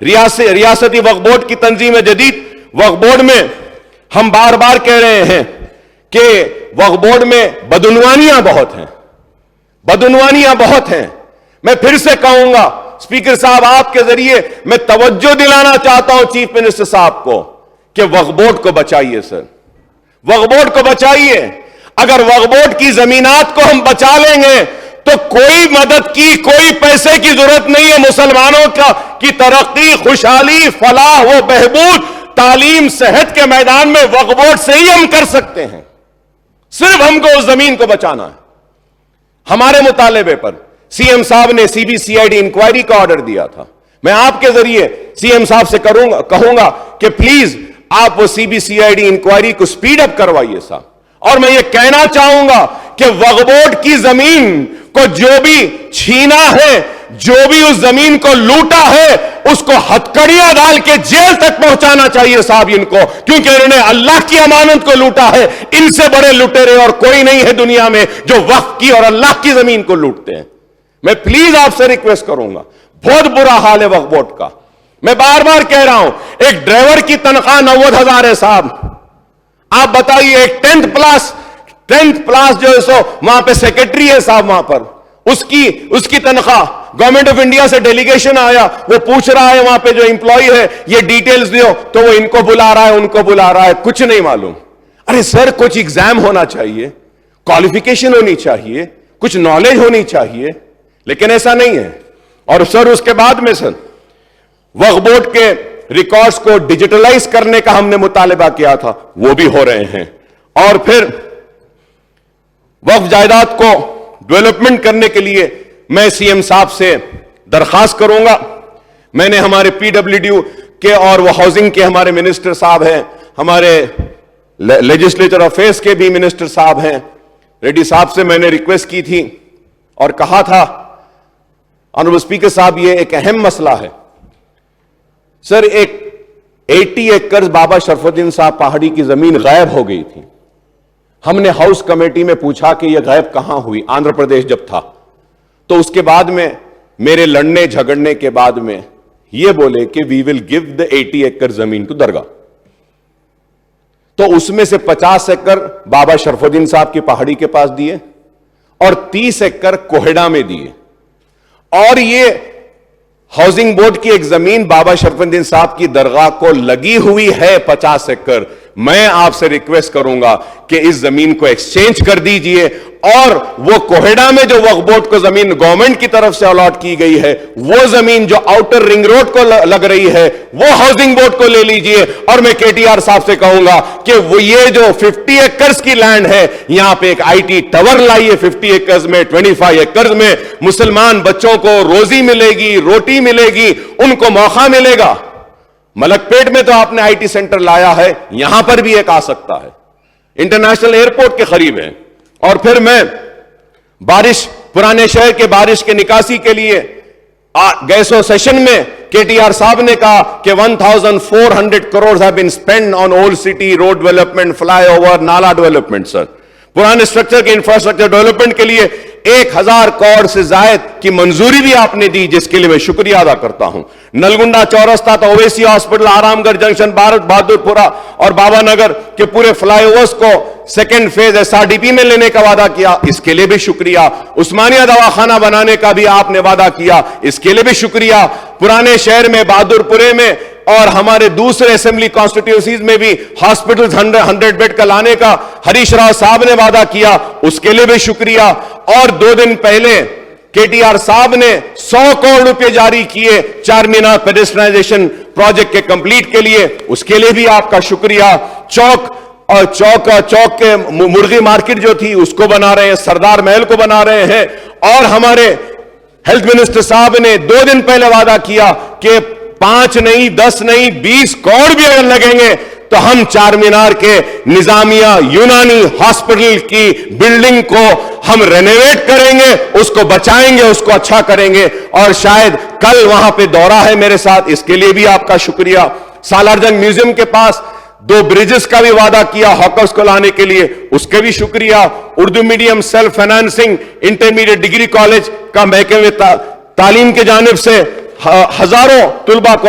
ریاستی وقف بورڈ کی تنظیم جدید وقف بورڈ میں ہم بار بار کہہ رہے ہیں کہ وقف بورڈ میں بدعنوانیاں بہت ہیں، بدعنوانیاں بہت ہیں. میں پھر سے کہوں گا اسپیکر صاحب، آپ کے ذریعے میں توجہ دلانا چاہتا ہوں چیف منسٹر صاحب کو کہ وقف بورڈ کو بچائیے سر، وقف بورڈ کو بچائیے. اگر وقف بورڈ کی زمینات کو ہم بچا لیں گے تو کوئی مدد کی، کوئی پیسے کی ضرورت نہیں ہے. مسلمانوں کی ترقی، خوشحالی، فلاح و بہبود، تعلیم، صحت کے میدان میں وقف بورڈ سے ہی ہم کر سکتے ہیں. صرف ہم کو اس زمین کو بچانا ہے. ہمارے مطالبے پر سی ایم صاحب نے C B C I D inquiry کا آرڈر دیا تھا. میں آپ کے ذریعے سی ایم صاحب سے کہوں گا کہ پلیز آپ وہ C B C I D inquiry کو سپیڈ اپ کروائیے صاحب. اور میں یہ کہنا چاہوں گا کہ وقف بورڈ کی زمین کو جو بھی چھینا ہے، جو بھی اس زمین کو لوٹا ہے، اس کو ہتکڑیاں ڈال کے جیل تک پہنچانا چاہیے صاحب ان کو، کیونکہ انہوں نے اللہ کی امانت کو لوٹا ہے. ان سے بڑے لٹیرے اور کوئی نہیں ہے دنیا میں جو وقف کی اور اللہ کی زمین کو لوٹتے ہیں. میں پلیز آپ سے ریکویسٹ کروں گا، بہت برا حال ہے وقف بورڈ کا. میں بار بار کہہ رہا ہوں، ایک ڈرائیور کی تنخواہ 90,000 ہے صاحب. آپ بتائیے ایک 10th پلاس جو ہے سو وہاں پہ سیکرٹری ہے صاحب، وہاں پر اس کی تنخواہ، گورنمنٹ آف انڈیا سے ڈیلیگیشن آیا، وہ پوچھ رہا ہے وہاں پہ جو امپلائی ہے یہ ڈیٹیلز دیو، تو وہ ان کو بلا رہا ہے ان کو بلا رہا ہے، کچھ نہیں معلوم. ارے سر کچھ ایگزام ہونا چاہیے، کوالیفیکیشن ہونی چاہیے، کچھ نالج ہونی چاہیے، لیکن ایسا نہیں ہے. اور سر اس کے بعد میں سر وقف بورڈ کے ریکارڈز کو ڈیجیٹلائز کرنے کا ہم نے مطالبہ کیا تھا، وہ بھی ہو رہے ہیں. اور پھر وقف جائیداد کو ڈیولپمنٹ کرنے کے لیے میں سی ایم صاحب سے درخواست کروں گا. میں نے ہمارے پی ڈبلیو ڈی کے اور وہ ہاؤسنگ کے ہمارے منسٹر صاحب ہیں، ہمارے لیجسلیچر افیئرس کے بھی منسٹر صاحب ہیں، ریڈی صاحب سے میں نے ریکویسٹ کی تھی اور کہا تھا آنریبل اسپیکر صاحب یہ ایک اہم مسئلہ ہے. سر ایک 80 ایکڑ بابا شرف الدین صاحب پہاڑی کی زمین غائب ہو گئی تھی. ہم نے ہاؤس کمیٹی میں پوچھا کہ یہ غائب کہاں ہوئی، آندھرا پردیش جب تھا. تو اس کے بعد میں میرے لڑنے جھگڑنے کے بعد میں یہ بولے کہ وی ول گیو دا 80 ایکڑ زمین ٹو درگاہ. تو اس میں سے 50 ایکڑ بابا شرف الدین صاحب کی پہاڑی کے پاس دیے اور 30 ایکڑ کوہیڑا میں دیے. اور یہ ہاؤسنگ بورڈ کی ایک زمین بابا شرف الدین صاحب کی درگاہ کو لگی ہوئی ہے 50 ایکڑ. میں آپ سے ریکویسٹ کروں گا کہ اس زمین کو ایکسچینج کر دیجئے اور وہ کوہیڑا میں جو وقف بورڈ کو زمین گورنمنٹ کی طرف سے الاٹ کی گئی ہے وہ زمین جو آؤٹر رنگ روڈ کو لگ رہی ہے وہ ہاؤسنگ بورڈ کو لے لیجئے. اور میں کے ٹی آر صاحب سے کہوں گا کہ وہ یہ جو 50 ایکڑز کی لینڈ ہے یہاں پہ ایک آئی ٹی ٹاور لائیے 50 ایکڑز میں، 25 ایکڑز میں. مسلمان بچوں کو روزی ملے گی، روٹی ملے گی، ان کو موقع ملے گا. ملک پیٹ میں تو آپ نے آئی ٹی سینٹر لایا ہے، یہاں پر بھی ایک آ سکتا ہے، انٹرنیشنل ایئرپورٹ کے قریب ہے. اور پھر میں بارش، پرانے شہر کے بارش کے نکاسی کے لیے گئے سو سیشن میں کے ٹی آر صاحب نے کہا کہ 1400 crores have been spent on old city road development, fly over, نالا ڈیولپمنٹ. سر پرانے اسٹرکچر کے انفراسٹرکچر ڈیولپمنٹ کے لیے 1000 کروڑ سے زائد کی منظوری بھی آپ نے دی، جس کے لیے میں شکریہ ادا کرتا ہوں. نلگنڈا چورستہ تو اویسی ہاسپٹل، آرام گڑھ جنکشن، بھارت بہادر پورہ اور بابا نگر کے پورے فلائی اوورز کو second phase S R D P میں لینے کا وعدہ کیا، اس کے لیے بھی شکریہ. عثمانیہ دواخانہ بنانے کا بھی آپ نے وعدہ کیا، اس کے لیے بھی شکریہ. پرانے شہر میں، بہادر پورے میں اور ہمارے دوسرے اسمبلی کانسٹیٹیوئنسیز میں بھی ہاسپٹل 100 بیڈ کا لانے کا ہریش راؤ صاحب نے وعدہ کیا، اس کے لیے بھی شکریہ. اور 2 دن پہلے کے ٹی آر صاحب نے 100 کروڑ روپے جاری کیے چار مینار پیڈسٹرائزیشن پروجیکٹ کے کمپلیٹ کے لیے، اس کے لیے بھی آپ کا شکریہ. چوک کے مرغی مارکیٹ جو تھی اس کو بنا رہے ہیں، سردار محل کو بنا رہے ہیں. اور ہمارے ہیلتھ منسٹر صاحب نے 2 دن پہلے وعدہ کیا کہ 5 نہیں 10 نہیں 20 کروڑ بھی اگر لگیں گے تو ہم چار مینار کے نظامیہ یونانی ہاسپٹل کی بلڈنگ کو ہم رینویٹ کریں گے، اس کو بچائیں گے، اس کو اچھا کریں گے. اور شاید کل وہاں پہ دورہ ہے میرے ساتھ، اس کے لیے بھی آپ کا شکریہ. سالار جنگ میوزیم کے پاس 2 بریجز کا بھی وعدہ کیا ہاکرز کو لانے کے لیے، اس کے بھی شکریہ. Urdu medium self financing intermediate degree college کا محکمہ تعلیم کی جانب سے ہزاروں طلبہ کو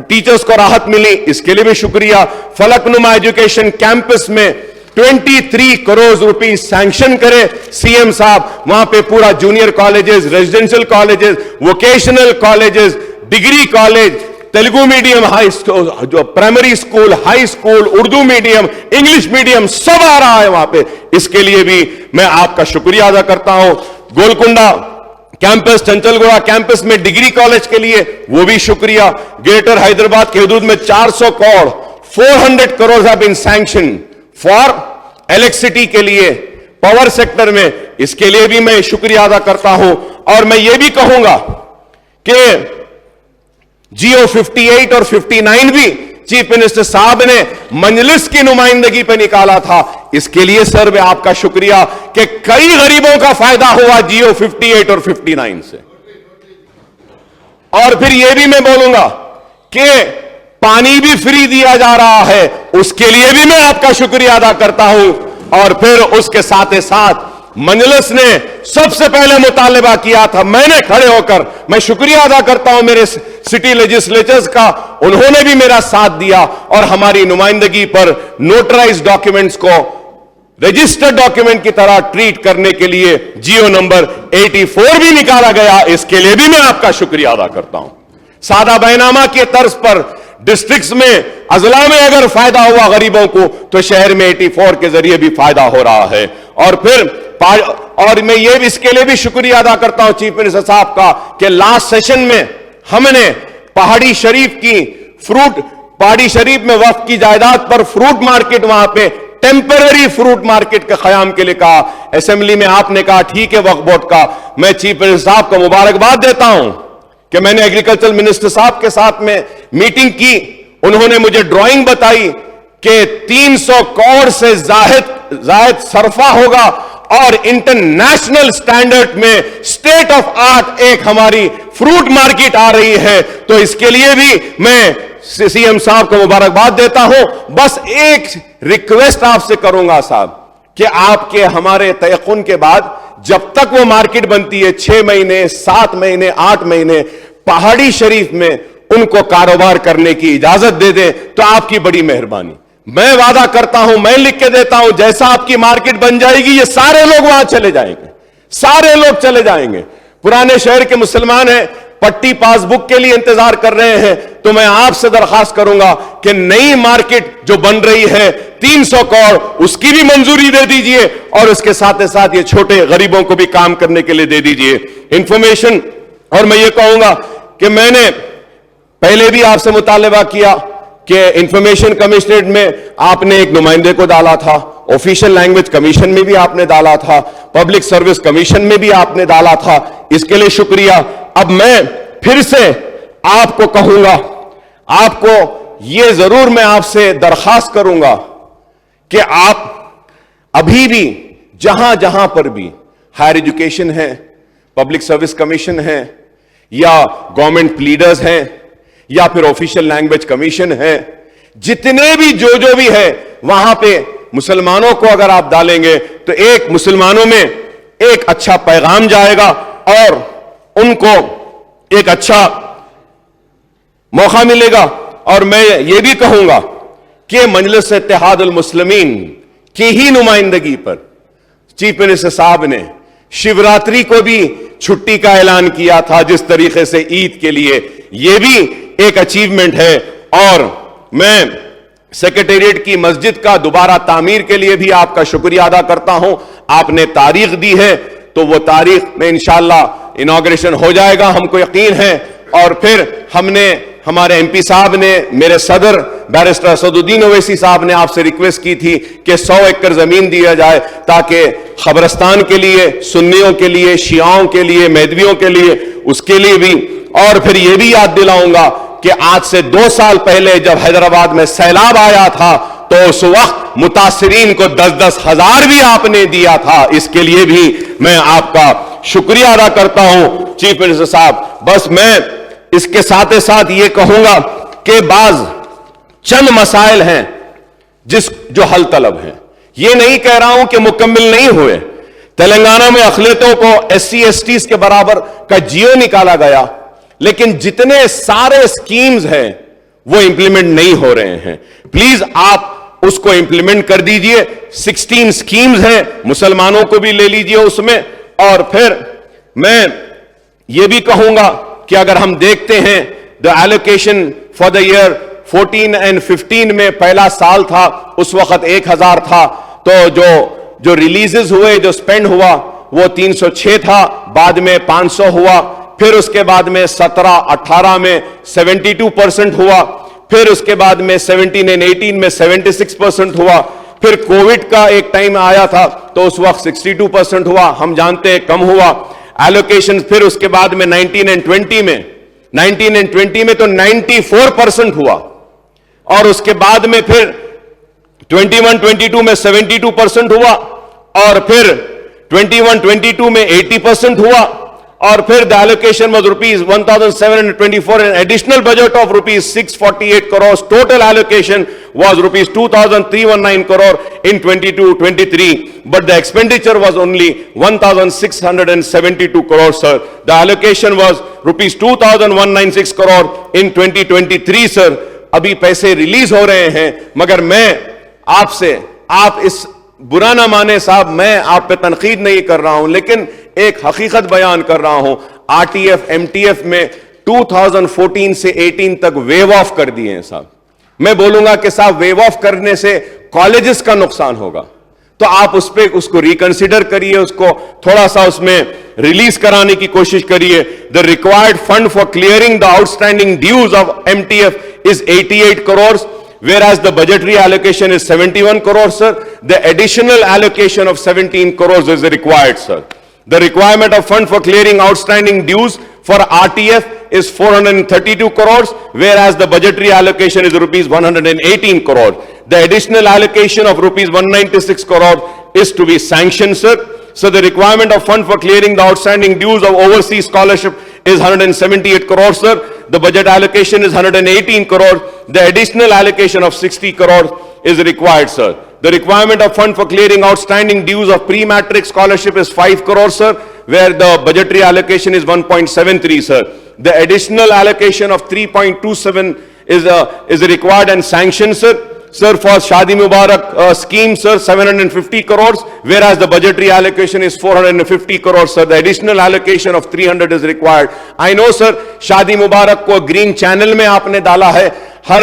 ٹیچرز کو راحت ملی، اس کے لیے بھی شکریہ۔ فلک نما ایجوکیشن کیمپس میں 23 کروڑ روپیز سینکشن کرے سی ایم صاحب، وہاں پہ پورا junior colleges, residential colleges, vocational colleges, degree college, Telugu medium high school, جو primary school, high school, Urdu medium, English medium, سب آ رہا ہے وہاں پہ، اس کے لیے بھی میں آپ کا شکریہ ادا کرتا ہوں۔ گولکنڈا کیمپس، چنچل گوڑا کیمپس میں ڈگری کالج کے لیے وہ بھی شکریہ۔ گریٹر حیدرآباد کی حدود میں 400 crore 400 crores have been sanctioned for electricity کے لیے، پاور سیکٹر میں، اس کے لیے بھی میں شکریہ ادا کرتا ہوں۔ اور میں یہ بھی کہوں گا کہ جیو 58 اور 59 بھی چیف منسٹر صاحب نے مجلس کی نمائندگی پہ نکالا تھا، اس کے لیے سر میں آپ کا شکریہ کہ کئی غریبوں کا فائدہ ہوا جیو 58 اور 59 سے۔ اور پھر یہ بھی میں بولوں گا کہ پانی بھی فری دیا جا رہا ہے، اس کے لیے بھی میں آپ کا شکریہ ادا کرتا ہوں۔ اور پھر اس کے ساتھ ساتھ مجلس نے سب سے پہلے مطالبہ کیا تھا، میں نے کھڑے ہو کر، میں شکریہ ادا کرتا ہوں میرے سٹی لیجسلیچرز کا، انہوں نے بھی میرا ساتھ دیا اور ہماری نمائندگی پر نوٹرائز ڈاکیومنٹس کو رجسٹرڈ ڈاکیومنٹ کی طرح ٹریٹ کرنے کے لیے جیو نمبر 84 بھی نکالا گیا، اس کے لیے بھی میں آپ کا شکریہ ادا کرتا ہوں۔ سادہ بیانامہ کی طرز پر ڈسٹرکٹس میں، اضلاع میں اگر فائدہ ہوا غریبوں کو تو شہر میں 84 کے ذریعے بھی فائدہ ہو رہا ہے۔ اور پھر میں یہ بھی اس کے لیے بھی شکریہ ادا کرتا ہوں چیف منسٹر صاحب کا کہ لاسٹ سیشن میں ہم نے پہاڑی شریف میں وقف کی جائیداد پر فروٹ مارکیٹ، وہاں پہ ٹیمپرری فروٹ مارکیٹ کے قیام کے لیے کہا، اسمبلی میں آپ نے کہا ٹھیک ہے وقف بورڈ کا، میں چیف منسٹر صاحب کو مبارکباد دیتا ہوں کہ میں نے ایگریکلچر منسٹر صاحب کے ساتھ میں میٹنگ کی، انہوں نے مجھے ڈرائنگ بتائی کہ 300 کروڑ سے زائد صرفہ ہوگا اور انٹرنیشنل سٹینڈرڈ میں سٹیٹ آف آرٹ ایک ہماری فروٹ مارکیٹ آ رہی ہے، تو اس کے لیے بھی میں سی ایم صاحب کو مبارکباد دیتا ہوں۔ بس ایک ریکویسٹ آپ سے کروں گا صاحب کہ آپ کے ہمارے تیقن کے بعد جب تک وہ مارکیٹ بنتی ہے 6 مہینے 7 مہینے 8 مہینے پہاڑی شریف میں ان کو کاروبار کرنے کی اجازت دے دیں تو آپ کی بڑی مہربانی۔ میں وعدہ کرتا ہوں، میں لکھ کے دیتا ہوں، جیسا آپ کی مارکیٹ بن جائے گی یہ سارے لوگ وہاں چلے جائیں گے، سارے لوگ چلے جائیں گے۔ پرانے شہر کے مسلمان ہیں، پٹی پاس بک کے لیے انتظار کر رہے ہیں، تو میں آپ سے درخواست کروں گا کہ نئی مارکیٹ جو بن رہی ہے 300 کروڑ اس کی بھی منظوری دے دیجئے اور اس کے ساتھ ساتھ یہ چھوٹے غریبوں کو بھی کام کرنے کے لیے دے دیجئے انفارمیشن۔ اور میں یہ کہوں گا کہ میں نے پہلے بھی آپ سے مطالبہ کیا کہ انفارمیشن کمشنریٹ میں آپ نے ایک نمائندے کو ڈالا تھا، آفیشل لینگویج کمیشن میں بھی آپ نے ڈالا تھا، پبلک سروس کمیشن میں بھی آپ نے ڈالا تھا، اس کے لیے شکریہ۔ اب میں پھر سے آپ کو کہوں گا، آپ کو یہ ضرور میں آپ سے درخواست کروں گا کہ آپ ابھی بھی جہاں جہاں پر بھی ہائر ایجوکیشن ہے، پبلک سروس کمیشن ہے یا گورنمنٹ پلیڈرز ہیں یا پھر آفیشل لینگویج کمیشن ہے، جتنے بھی جو بھی ہے وہاں پہ مسلمانوں کو اگر آپ ڈالیں گے تو ایک مسلمانوں میں ایک اچھا پیغام جائے گا اور ان کو ایک اچھا موقع ملے گا۔ اور میں یہ بھی کہوں گا کہ مجلس اتحاد المسلمین کی ہی نمائندگی پر چیف منسٹر صاحب نے شیوراتری کو بھی چھٹی کا اعلان کیا تھا، جس طریقے سے عید کے لیے، یہ بھی ایک اچیومنٹ ہے۔ اور میں سیکریٹریٹ کی مسجد کا دوبارہ تعمیر کے لیے بھی آپ کا شکریہ ادا کرتا ہوں، آپ نے تاریخ دی ہے تو وہ تاریخ میں انشاءاللہ انوگریشن ہو جائے گا، ہم کو یقین ہے۔ اور پھر ہم نے، ہمارے ایم پی صاحب نے، میرے صدر بیرسٹر اسد الدین اویسی صاحب نے آپ سے ریکویسٹ کی تھی کہ 100 ایکڑ زمین دیا جائے تاکہ قبرستان کے لیے، سنیوں کے لیے، شیعوں کے لیے، میدویوں کے لیے، اس کے لیے بھی۔ اور پھر یہ بھی یاد دلاؤں گا کہ آج سے 2 سال پہلے جب حیدرآباد میں سیلاب آیا تھا تو اس وقت متاثرین کو 10-10 ہزار بھی آپ نے دیا تھا، اس کے لیے بھی میں آپ کا شکریہ ادا کرتا ہوں چیف منسٹر صاحب۔ بس میں اس کے ساتھ ساتھ یہ کہوں گا کہ بعض چند مسائل ہیں جو حل طلب ہیں، یہ نہیں کہہ رہا ہوں کہ مکمل نہیں ہوئے۔ تلنگانہ میں اقلیتوں کو SC STs کے برابر کا جیو نکالا گیا، لیکن جتنے سارے سکیمز ہیں وہ امپلیمنٹ نہیں ہو رہے ہیں. پلیز آپ اس کو امپلیمنٹ کر دیجئے. 16 سکیمز ہیں, مسلمانوں کو بھی لے لیجئے اس میں. اور پھر میں یہ بھی کہوں گا کہ اگر ہم دیکھتے ہیں the allocation for the year 14 and 15 میں پہلا سال تھا, اس وقت 1000 تھا, تو جو ریلیزز ہوئے, جو سپینڈ ہوا وہ 306 تھا, بعد میں 500 ہوا, پھر اس کے بعد میں 17-18 میں 72% ہوا, پھر اس کے بعد میں 17 and 18 میں 76% ہوا, پھر کووڈ کا ایک ٹائم آیا تھا تو اس وقت 62% ہوا, ہم جانتے ہیں کم ہوا ایلوکیشن. پھر اس کے بعد میں 19 and 20 میں تو 94% ہوا, اور اس کے بعد میں پھر 21-22 میں 72% ہوا, اور پھر 21-22 میں 80% ہوا, اور پھر the allocation was rupees 1,724 and additional budget of rupees 648 crores. Total allocation was rupees 2,319 crore in 22-23, but the expenditure was only 1,672 crores, sir. The allocation was rupees 2,196 crore in 2023, sir. ابھی پیسے ریلیز ہو رہے ہیں, مگر میں آپ سے, آپ اس برا نہ مانے صاحب, میں آپ پہ تنقید نہیں کر رہا ہوں, لیکن ایک حقیقت بیان کر رہا ہوں. R T F M T F میں 2014 سے 18 تک ویو آف کر دیے ہیں صاحب. میں بولوں گا کہ صاحب ویو آف کرنے سے کالجز کا نقصان ہوگا, تو آپ اس کو ریکنسیڈر کریے, اس کو تھوڑا سا اس میں ریلیز کرانے کی کوشش کریے. The required fund for clearing the outstanding dues of MTF is 88 crores, whereas the budgetary allocation is 71 crores, sir. The additional allocation of 17 crores is required, sir. The requirement of fund for clearing outstanding dues for RTF is 432 crores, whereas the budgetary allocation is rupees 118 crores. The additional allocation of rupees 196 crores is to be sanctioned, sir. So the requirement of fund for clearing the outstanding dues of overseas scholarship is 178 crores, sir. The budget allocation is 118 crores. The additional allocation of 60 crores is required, sir. The requirement of fund for clearing outstanding dues of pre-matric scholarship is 5 crores, sir, where the budgetary allocation is 1.73, sir. The additional allocation of 3.27 is required and sanctioned, sir. Sir, for Shadi Mubarak scheme, sir, 750 crores, whereas the budgetary allocation is 450 crores, sir. The additional allocation of 300 is required. I know, sir, Shadi Mubarak کو green channel میں آپ نے ڈالا ہے, ہر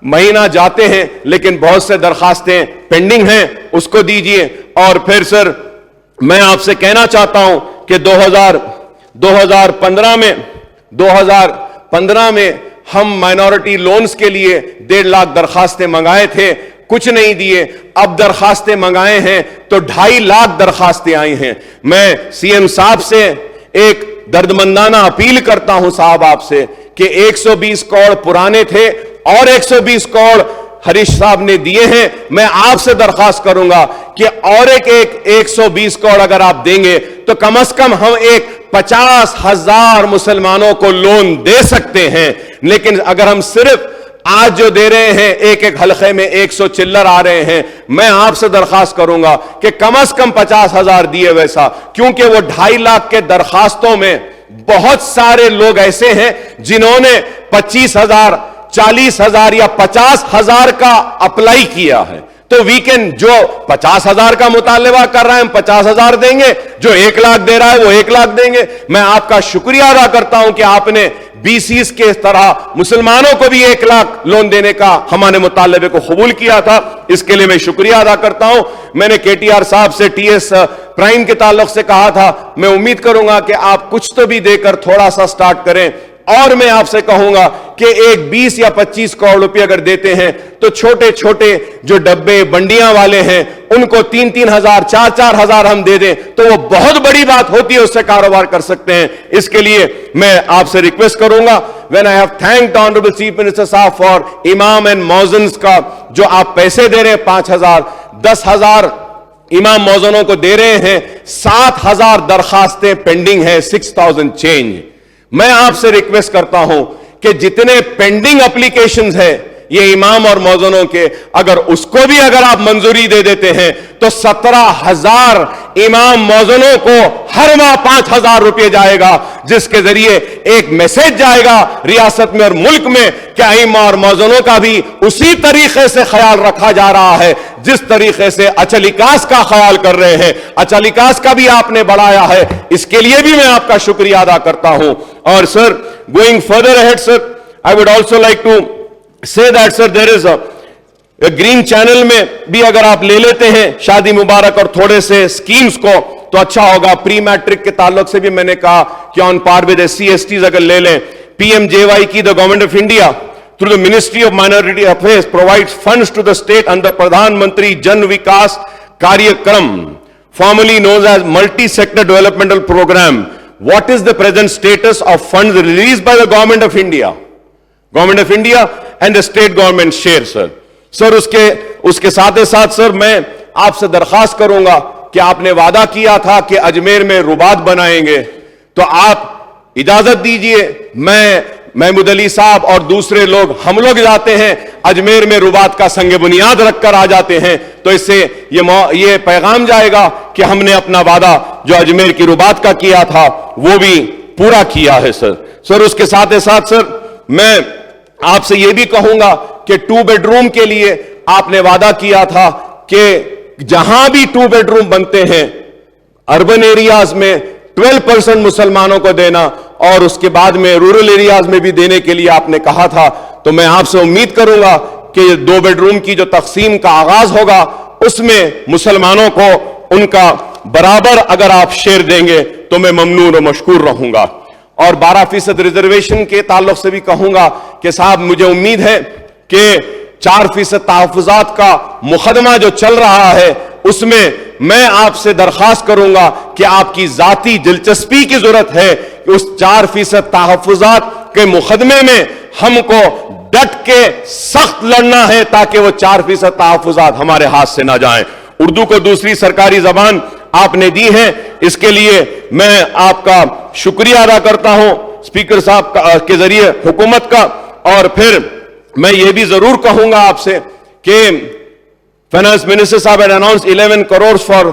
مہینہ جاتے ہیں, لیکن بہت سے درخواستیں پینڈنگ ہیں, اس کو دیجئے. اور پھر سر میں آپ سے کہنا چاہتا ہوں کہ 2015 میں ہم مائنورٹی لونز کے لیے 1.5 لاکھ درخواستیں منگائے تھے, کچھ نہیں دیے. اب درخواستیں منگائے ہیں تو 2.5 لاکھ درخواستیں آئی ہیں. میں سی ایم صاحب سے ایک دردمندانہ اپیل کرتا ہوں صاحب آپ سے کہ 120 کروڑ پرانے تھے اور 120 کروڑ ہریش صاحب نے دیے ہیں. میں آپ سے درخواست کروں گا کہ اور ایک 120 کروڑ اگر آپ دیں گے تو کم از کم ہم ایک 50,000 مسلمانوں کو لون دے سکتے ہیں. لیکن اگر ہم صرف آج جو دے رہے ہیں ایک حلقے میں 100 چلر آ رہے ہیں, میں آپ سے درخواست کروں گا کہ کم از کم 50,000 دیے ویسا, کیونکہ وہ 2.5 لاکھ کے درخواستوں میں بہت سارے لوگ ایسے ہیں جنہوں نے 25,000 40,000 یا 50,000 کا اپلائی کیا ہے. تو ویکینڈ جو 50,000 کا مطالبہ کر رہا ہے ہم 50,000 دیں گے, جو 1 لاکھ دے رہا ہے وہ 1 لاکھ دیں گے. میں آپ کا شکریہ ادا کرتا ہوں کہ آپ نے BCs کے طرح مسلمانوں کو بھی 1 لاکھ لون دینے کا ہمارے مطالبے کو قبول کیا تھا. اس کے لیے میں شکریہ ادا کرتا ہوں. میں نے KTR صاحب سے TS پرائم کے تعلق سے کہا تھا, میں امید کروں گا کہ آپ کچھ تو بھی دے کر تھوڑا سا سٹارٹ کریں. اور میں آپ سے کہوں گا کہ ایک 20 یا 25 کروڑ روپے اگر دیتے ہیں تو چھوٹے چھوٹے جو ڈبے بنڈیاں والے ہیں ان کو 3-3 ہزار 4-4 ہزار ہم دے دیں تو وہ بہت بڑی بات ہوتی ہے, اس سے کاروبار کر سکتے ہیں. اس کے لیے میں آپ سے ریکویسٹ کروں گا, when I have thanked the Honorable Chief Minister صاحب for امام and موزنز کا جو آپ پیسے دے رہے ہیں 5,000 10,000 امام موزنوں کو دے رہے ہیں, 7,000 درخواستیں پینڈنگ ہیں, 6,000 چینج. میں آپ سے ریکویسٹ کرتا ہوں کہ جتنے پینڈنگ اپلیکیشنز ہیں یہ امام اور مؤذنوں کے، اگر اس کو بھی اگر آپ منظوری دے دیتے ہیں تو 17,000 امام مؤذنوں کو ہر ماہ 5,000 روپے جائے گا، جس کے ذریعے ایک میسج جائے گا ریاست میں اور ملک میں کہ ائمہ اور مؤذنوں کا بھی اسی طریقے سے خیال رکھا جا رہا ہے جس طریقے سے اچلیکاس کا خیال کر رہے ہیں۔ اچلیکاس کا بھی آپ نے بڑھایا ہے، اس کے لیے بھی میں آپ کا شکریہ ادا کرتا ہوں۔ اور سر، going further ahead, sir, I would also like to say that, sir, there is a green channel میں بھی اگر آپ لے لیتے ہیں شادی مبارک اور تھوڑے سے سکیمز کو تو اچھا ہوگا۔ پری میٹرک کے تعلق سے بھی میں نے کہا کہ آن پار ود SC/STs اگر لے لیں، PMJY کی the Government of India through the Ministry of Minority Affairs provides funds to the state under Pradhan Mantri Jan Vikas Karyakram, formerly known as Multi-Sector Developmental Program. What is the present status of funds released by the Government of India? Government of India and the state government share, sir. سر اس کے ساتھ ساتھ سر میں آپ سے درخواست کروں گا کہ آپ نے وعدہ کیا تھا کہ اجمیر میں رباط بنائیں گے، تو آپ اجازت دیجئے میں محمود علی صاحب اور دوسرے لوگ ہم لوگ جاتے ہیں اجمیر میں رباط کا سنگ بنیاد رکھ کر آ جاتے ہیں، تو اس سے یہ پیغام جائے گا کہ ہم نے اپنا وعدہ جو اجمیر کی رباط کا کیا تھا وہ بھی پورا کیا ہے سر۔ سر اس کے ساتھ سر میں آپ سے یہ بھی کہوں گا کہ 2 بیڈ روم کے لیے آپ نے وعدہ کیا تھا کہ جہاں بھی 2 بیڈ روم بنتے ہیں اربن ایریاز میں 12% مسلمانوں کو دینا اور اس کے بعد میں رورل ایریاز میں بھی دینے کے لیے آپ نے کہا تھا، تو میں آپ سے امید کروں گا کہ 2 بیڈ روم کی جو تقسیم کا آغاز ہوگا اس میں مسلمانوں کو ان کا برابر اگر آپ شیئر دیں گے تو میں ممنون و مشکور رہوں گا۔ اور 12% ریزرویشن کے تعلق سے بھی کہوں گا کہ صاحب مجھے امید ہے کہ 4% تحفظات کا مقدمہ جو چل رہا ہے اس میں میں آپ سے درخواست کروں گا کہ آپ کی ذاتی دلچسپی کی ضرورت ہے کہ اس 4% تحفظات کے مقدمے میں ہم کو ڈٹ کے سخت لڑنا ہے تاکہ وہ 4% تحفظات ہمارے ہاتھ سے نہ جائیں۔ اردو کو دوسری سرکاری زبان آپ نے دی ہے، اس کے لیے میں آپ کا شکریہ ادا کرتا ہوں اسپیکر صاحب کے ذریعے حکومت کا۔ اور پھر میں یہ بھی ضرور کہوں گا آپ سے کہ فائنانس منسٹر صاحب had announced 11 crores for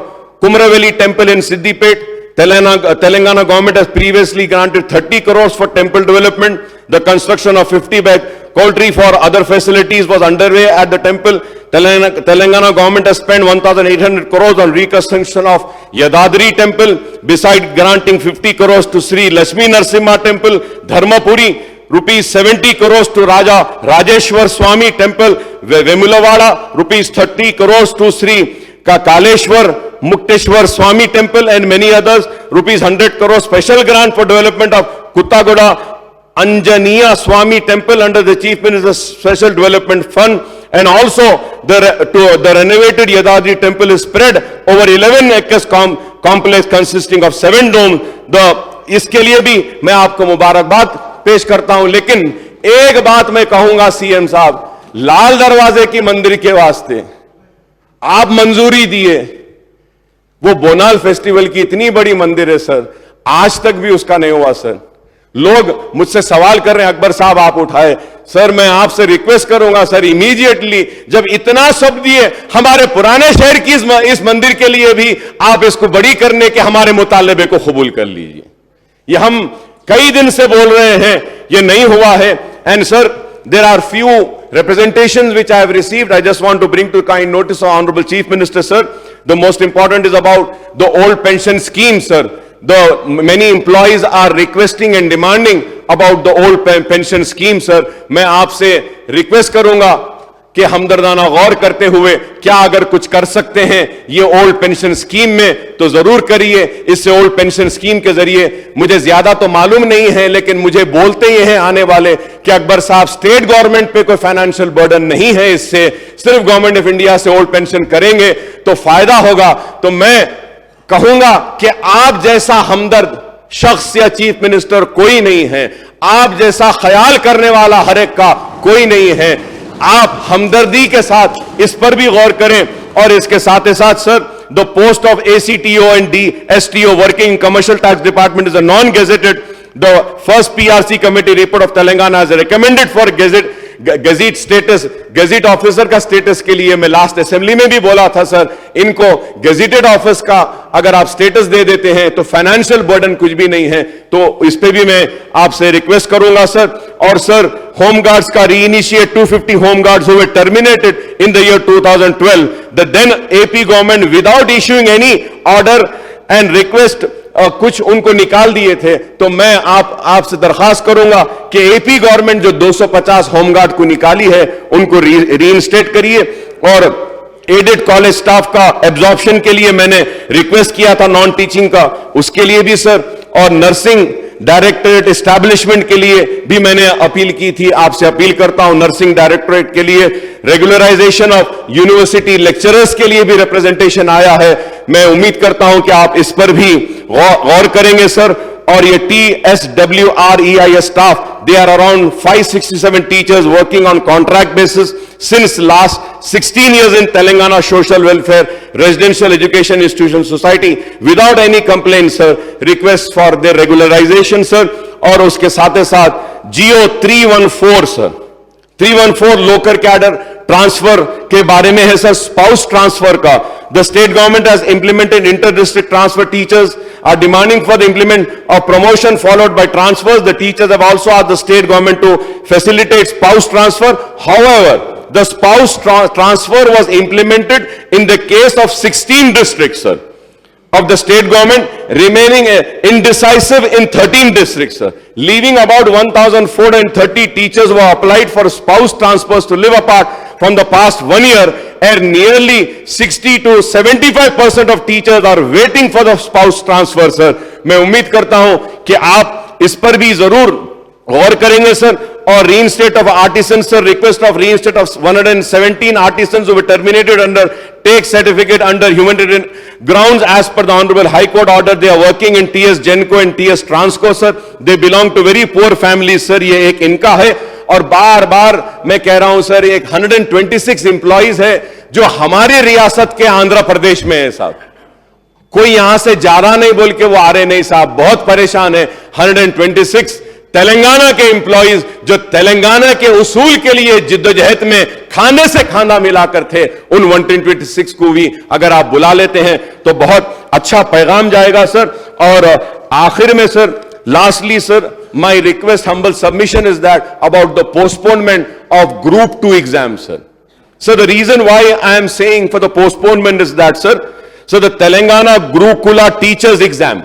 Kumaravelli temple in Siddipet. Telangana government has previously granted 30 crores for temple development. The construction of 50 bed poultry for other facilities was underway at the temple. Telangana government has spent 1,800 crores on reconstruction of Yadadri temple, beside granting 50 crores to Sri Lakshmi Narsimha temple, Dharmapuri, rupees 70 crores to Raja Rajeshwar Swami temple, Vemulavada, rupees 30 crores to Sri Kaleshwar Mukteshwar Swami temple, and many others, rupees 100 crores special grant for development of Kuttagoda Anjaniya Swami temple under the Chief Minister's Special Development Fund, and also the renovated Yadadri temple is spread over 11 acres complex consisting of 7 domes. اس کے لیے بھی میں آپ کو مبارکباد پیش کرتا ہوں، لیکن ایک بات میں کہوں گا سی ایم صاحب، لال دروازے کی مندر کے واسطے آپ منظوری دیے، وہ بونال فیسٹیول کی اتنی بڑی مندر ہے سر، آج تک بھی اس کا نہیں ہوا سر۔ لوگ مجھ سے سوال کر رہے ہیں اکبر صاحب آپ اٹھائے، سر میں آپ سے ریکویسٹ کروں گا سر امیڈیٹلی جب اتنا سب دیے ہمارے پرانے شہر کی اس مندر کے لیے بھی آپ اس کو بڑی کرنے کے ہمارے مطالبے کو قبول کر لیجئے۔ یہ ہم کئی دن سے بول رہے ہیں، یہ نہیں ہوا ہے۔ And sir there are few representations which I have received. I just want to bring to kind notice of Honorable Chief Minister, sir. The most important is about the old pension scheme, sir. Many employees are requesting and demanding about the old pension scheme, sir. میں آپ سے request کروں گا کہ ہمدردانہ غور کرتے ہوئے کیا اگر کچھ کر سکتے ہیں یہ اولڈ پینشن سکیم میں تو ضرور کریے۔ اس سے اولڈ پینشن سکیم کے ذریعے مجھے زیادہ تو معلوم نہیں ہے لیکن مجھے بولتے یہ ہیں آنے والے کہ اکبر صاحب اسٹیٹ گورنمنٹ پہ کوئی فائنینشیل برڈن نہیں ہے، اس سے صرف گورنمنٹ آف انڈیا سے اولڈ پینشن کریں گے تو فائدہ ہوگا۔ تو میں کہوں گا کہ آپ جیسا ہمدرد شخص یا چیف منسٹر کوئی نہیں ہے، آپ جیسا خیال کرنے والا ہر ایک کا کوئی نہیں ہے۔ آپ ہمدردی کے ساتھ اس پر بھی غور کریں۔ اور اس کے ساتھ ساتھ سر the post of ACTO and STO working in commercial tax department is a non-gazetted. The first PRC committee report of Telangana has recommended for gazette status, gazette officer کا سٹیٹس کے لیے میں لاسٹ اسمبلی میں بھی بولا تھا سر, ان کو gazetted office کا اگر آپ سٹیٹس دے دیتے ہیں تو فائنینشیل برڈن کچھ بھی نہیں ہے, تو اس پہ بھی میں آپ سے ریکویسٹ کروں گا سر. اور سر ہوم گارڈز کا reinitiate 250 home guards who were terminated in the year 2012, the then AP government without issuing any order and request کچھ ان کو نکال دیے تھے. تو میں آپ سے درخواست کروں گا کہ اے پی گورنمنٹ جو 250 ہوم گارڈ کو نکالی ہے ان کو ری انسٹیٹ کریے. اور ایڈڈ کالج سٹاف کا ایبزارپشن کے لیے میں نے ریکویسٹ کیا تھا نان ٹیچنگ کا, اس کے لیے بھی سر. اور نرسنگ ڈائریکٹوریٹ اسٹیبلشمنٹ کے لیے بھی میں نے اپیل کی تھی, آپ سے اپیل کرتا ہوں نرسنگ ڈائریکٹوریٹ کے لیے. ریگولرائزیشن آف یونیورسٹی لیکچررز کے لیے بھی ریپرزنٹیشن آیا ہے, میں امید کرتا ہوں کہ آپ اس پر بھی غور کریں گے سر. اور یہ TSWREIS staff, they are around 567 teachers working on contract basis since last 16 years in Telangana Social Welfare Residential Education Institution Society without any complaints sir. Request for their regularization sir. اور اس کے ساتھ ساتھ GO 314 sir, 314 locker cadre transfer کے بارے میں ہے سر, spouse transfer کا. The state government has implemented inter-district transfer. Teachers are demanding for the implement of promotion followed by transfers. The teachers have also asked the state government to facilitate spouse transfer. However, the spouse transfer was implemented in the case of 16 districts, sir, of the state government, remaining indecisive in 13 districts, sir, leaving about 1,430 teachers who have applied for spouse transfers to live apart from the past 1 year, and nearly 60 to 75% of teachers are waiting for the spouse transfer, sir. میں امید کرتا ہوں کہ آپ اس پر بھی ضرور غور کریں گے سر. اور reinstate of artisans sir, request of reinstate of 117 artisans who were terminated under take certificate under humanitarian grounds as per the Honorable High Court order. They are working in TS Genco and TS Transco sir. They belong to very poor families sir. یہ ایک ان کا ہے. اور بار بار میں کہہ رہا ہوں سر, ایک 126 امپلائیز ہے جو ہمارے ریاست کے آندھرا پردیش میں ہے صاحب. کوئی یہاں سے جا رہا نہیں بول کے وہ آ رہے نہیں صاحب, بہت پریشان ہے. 126 تلنگانہ کے امپلائیز جو تلنگانہ کے اصول کے لیے جدوجہد میں کھانے سے کھانا ملا کر تھے, ان 126 کو بھی اگر آپ بلا لیتے ہیں تو بہت اچھا پیغام جائے گا سر. اور آخر میں سر, lastly sir, my request, humble submission is that about the postponement of Group 2 exams, sir. So the reason why I am saying for the postponement is that, sir, so the Telangana Gurukula Teachers Exam,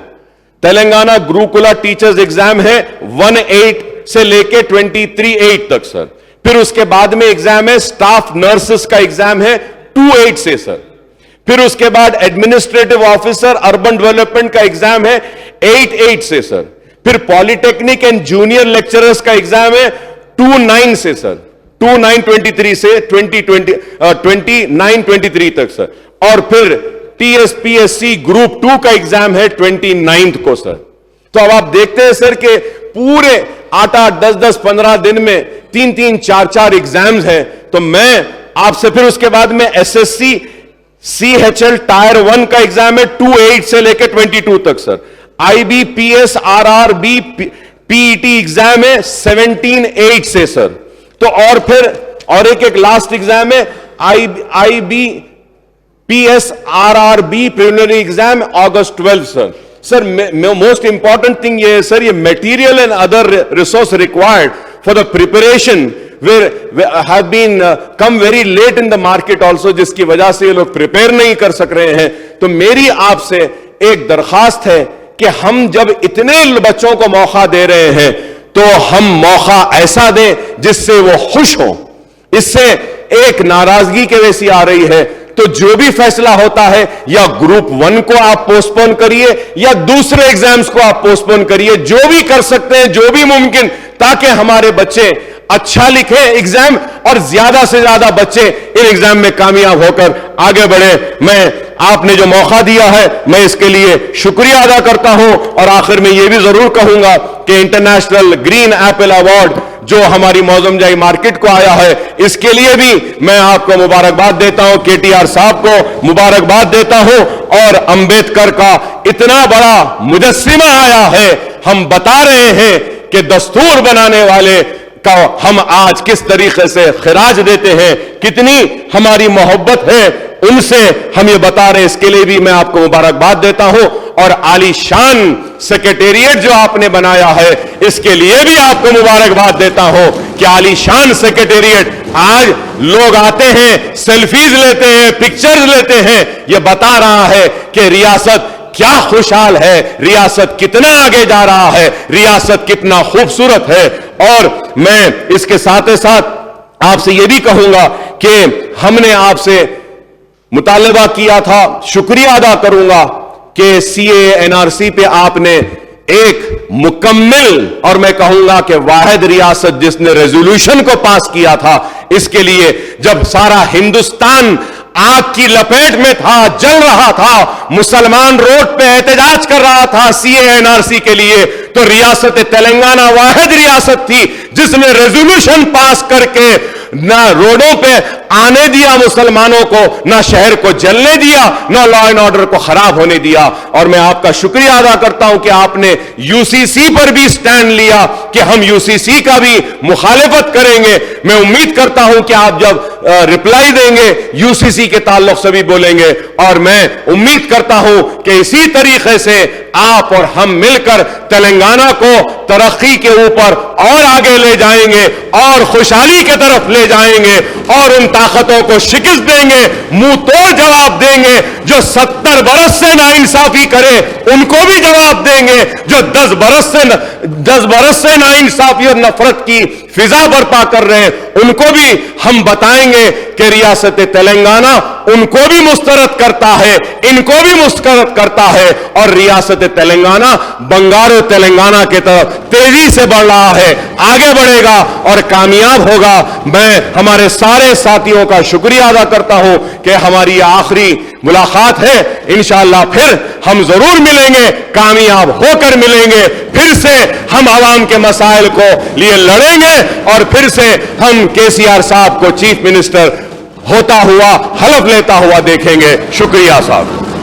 Telangana Gurukula Teachers Exam ہے 1/8 سے لے کے 23/8 تک سر. پھر اس کے بعد میں exam ہے اسٹاف نرسز کا ایگزام ہے 2/8 سے سر. پھر اس کے بعد ایڈمنسٹریٹو آفیسر اربن ڈیولپمنٹ کا ایگزام ہے 8/8 سے سر. پھر پالیٹیکنک اینڈ جونیئر لیکچررز کا ایگزام ہے 2/9 سے سر, 2/9/23 سے 29/23 تک سر. اور پھر TSPSC گروپ 2 کا ایگزام ہے 29 کو سر. تو اب آپ دیکھتے ہیں سر کہ پورے 8-8, 10-10, 15 دن میں 3-3, 4-4 ایگزامز ہیں. تو میں آپ سے پھر اس کے بعد میں SSC CHL ٹائر 1 کا ایگزام ہے 2/8 سے لے کے 22 تک سر. IBPS RRB PET ایگزام ہے 17/8 سے سر. تو اور پھر اور ایک لاسٹ ایگزام ہے IBPS RRB preliminary exam August 12 sir. Sir, most important thing یہ ہے sir, یہ material and other resource required for the preparation have been come very late in the market also, جس کی وجہ سے یہ لوگ prepare نہیں کر سک رہے ہیں. تو میری آپ سے ایک درخواست ہے کہ ہم جب اتنے بچوں کو موقع دے رہے ہیں تو ہم موقع ایسا دیں جس سے وہ خوش ہوں. اس سے ایک ناراضگی کے ویسی آ رہی ہے. تو جو بھی فیصلہ ہوتا ہے, یا گروپ 1 کو آپ پوسٹ پون کریے یا دوسرے ایگزامز کو آپ پوسٹ پون کریے, جو بھی کر سکتے ہیں, جو بھی ممکن, تاکہ ہمارے بچے اچھا لکھیں ایگزام اور زیادہ سے زیادہ بچے ان ایگزام میں کامیاب ہو کر آگے بڑھے. میں آپ نے جو موقع دیا ہے میں اس کے لیے شکریہ ادا کرتا ہوں. اور آخر میں یہ بھی ضرور کہوں گا کہ انٹرنیشنل گرین ایپل ایوارڈ جو ہماری موزم جائی مارکیٹ کو آیا ہے, اس کے لیے بھی میں آپ کو مبارکباد دیتا ہوں, KTR صاحب کو مبارکباد دیتا ہوں. اور امبیدکر کا اتنا بڑا مجسمہ آیا ہے, ہم بتا رہے ہیں کہ دستور بنانے والے کا ہم آج کس طریقے سے خراج دیتے ہیں, کتنی ہماری محبت ہے ان سے ہم یہ بتا رہے ہیں. اس کے لیے بھی میں آپ کو مبارکباد دیتا ہوں, اور عالی شان سیکریٹریٹ جو آپ نے بنایا ہے اس کے لیے بھی آپ کو مبارکباد دیتا ہوں کہ عالی شان سیکریٹریٹ. آج لوگ آتے ہیں, سیلفیز لیتے ہیں, پکچرز لیتے ہیں, یہ بتا رہا ہے کہ ریاست کیا خوشحال ہے, ریاست کتنا آگے جا رہا ہے, ریاست کتنا خوبصورت ہے. اور میں اس کے ساتھ ساتھ آپ سے یہ بھی کہوں گا کہ ہم نے آپ سے مطالبہ کیا تھا, شکریہ ادا کروں گا کہ سی اے این آر سی پہ آپ نے ایک مکمل اور میں کہوں گا کہ واحد ریاست جس نے ریزولوشن کو پاس کیا تھا, اس کے لیے جب سارا ہندوستان آگ کی لپیٹ میں تھا, جل رہا تھا, مسلمان روڈ پہ احتجاج کر رہا تھا سی اے این آر سی کے لیے, تو ریاست تلنگانہ واحد ریاست تھی جس نے ریزولوشن پاس کر کے نہ روڈوں پہ آنے دیا مسلمانوں کو, نہ شہر کو جلنے دیا, نہ لا اینڈ آرڈر کو خراب ہونے دیا. اور میں آپ کا شکریہ ادا کرتا ہوں کہ آپ نے یو سی سی پر بھی سٹینڈ لیا کہ ہم یو سی سی کا بھی مخالفت کریں گے. میں امید کرتا ہوں کہ آپ جب رپلائی دیں گے یو سی سی کے تعلق سے بھی بولیں گے, اور میں امید کرتا ہوں کہ اسی طریقے سے آپ اور ہم مل کر تلنگانہ کو ترقی کے اوپر اور آگے لے جائیں گے اور خوشحالی کی طرف لے جائیں گے, اور ان طاقتوں کو شکست دیں گے, منہ توڑ جواب دیں گے. جو 70 برس سے ناانصافی کرے ان کو بھی جواب دیں گے, جو 10 برس سے ناانصافی اور نفرت کی فضا برپا کر رہے ہیں ان کو بھی ہم بتائیں گے کہ ریاست تلنگانہ ان کو بھی مسترد کرتا ہے, ان کو بھی مسترد کرتا ہے, اور ریاست تلنگانہ بنگارو تلنگانہ کی طرف تیزی سے بڑھ رہا ہے, آگے بڑھے گا اور کامیاب ہوگا. میں ہمارے سارے ساتھیوں کا شکریہ ادا کرتا ہوں کہ ہماری آخری ملاقات ہے, انشاءاللہ پھر ہم ضرور ملیں گے, کامیاب ہو کر ملیں گے, پھر سے ہم عوام کے مسائل کو لیے لڑیں گے, اور پھر سے ہم کے سی آر صاحب کو چیف منسٹر ہوتا ہوا حلف لیتا ہوا دیکھیں گے. شکریہ صاحب.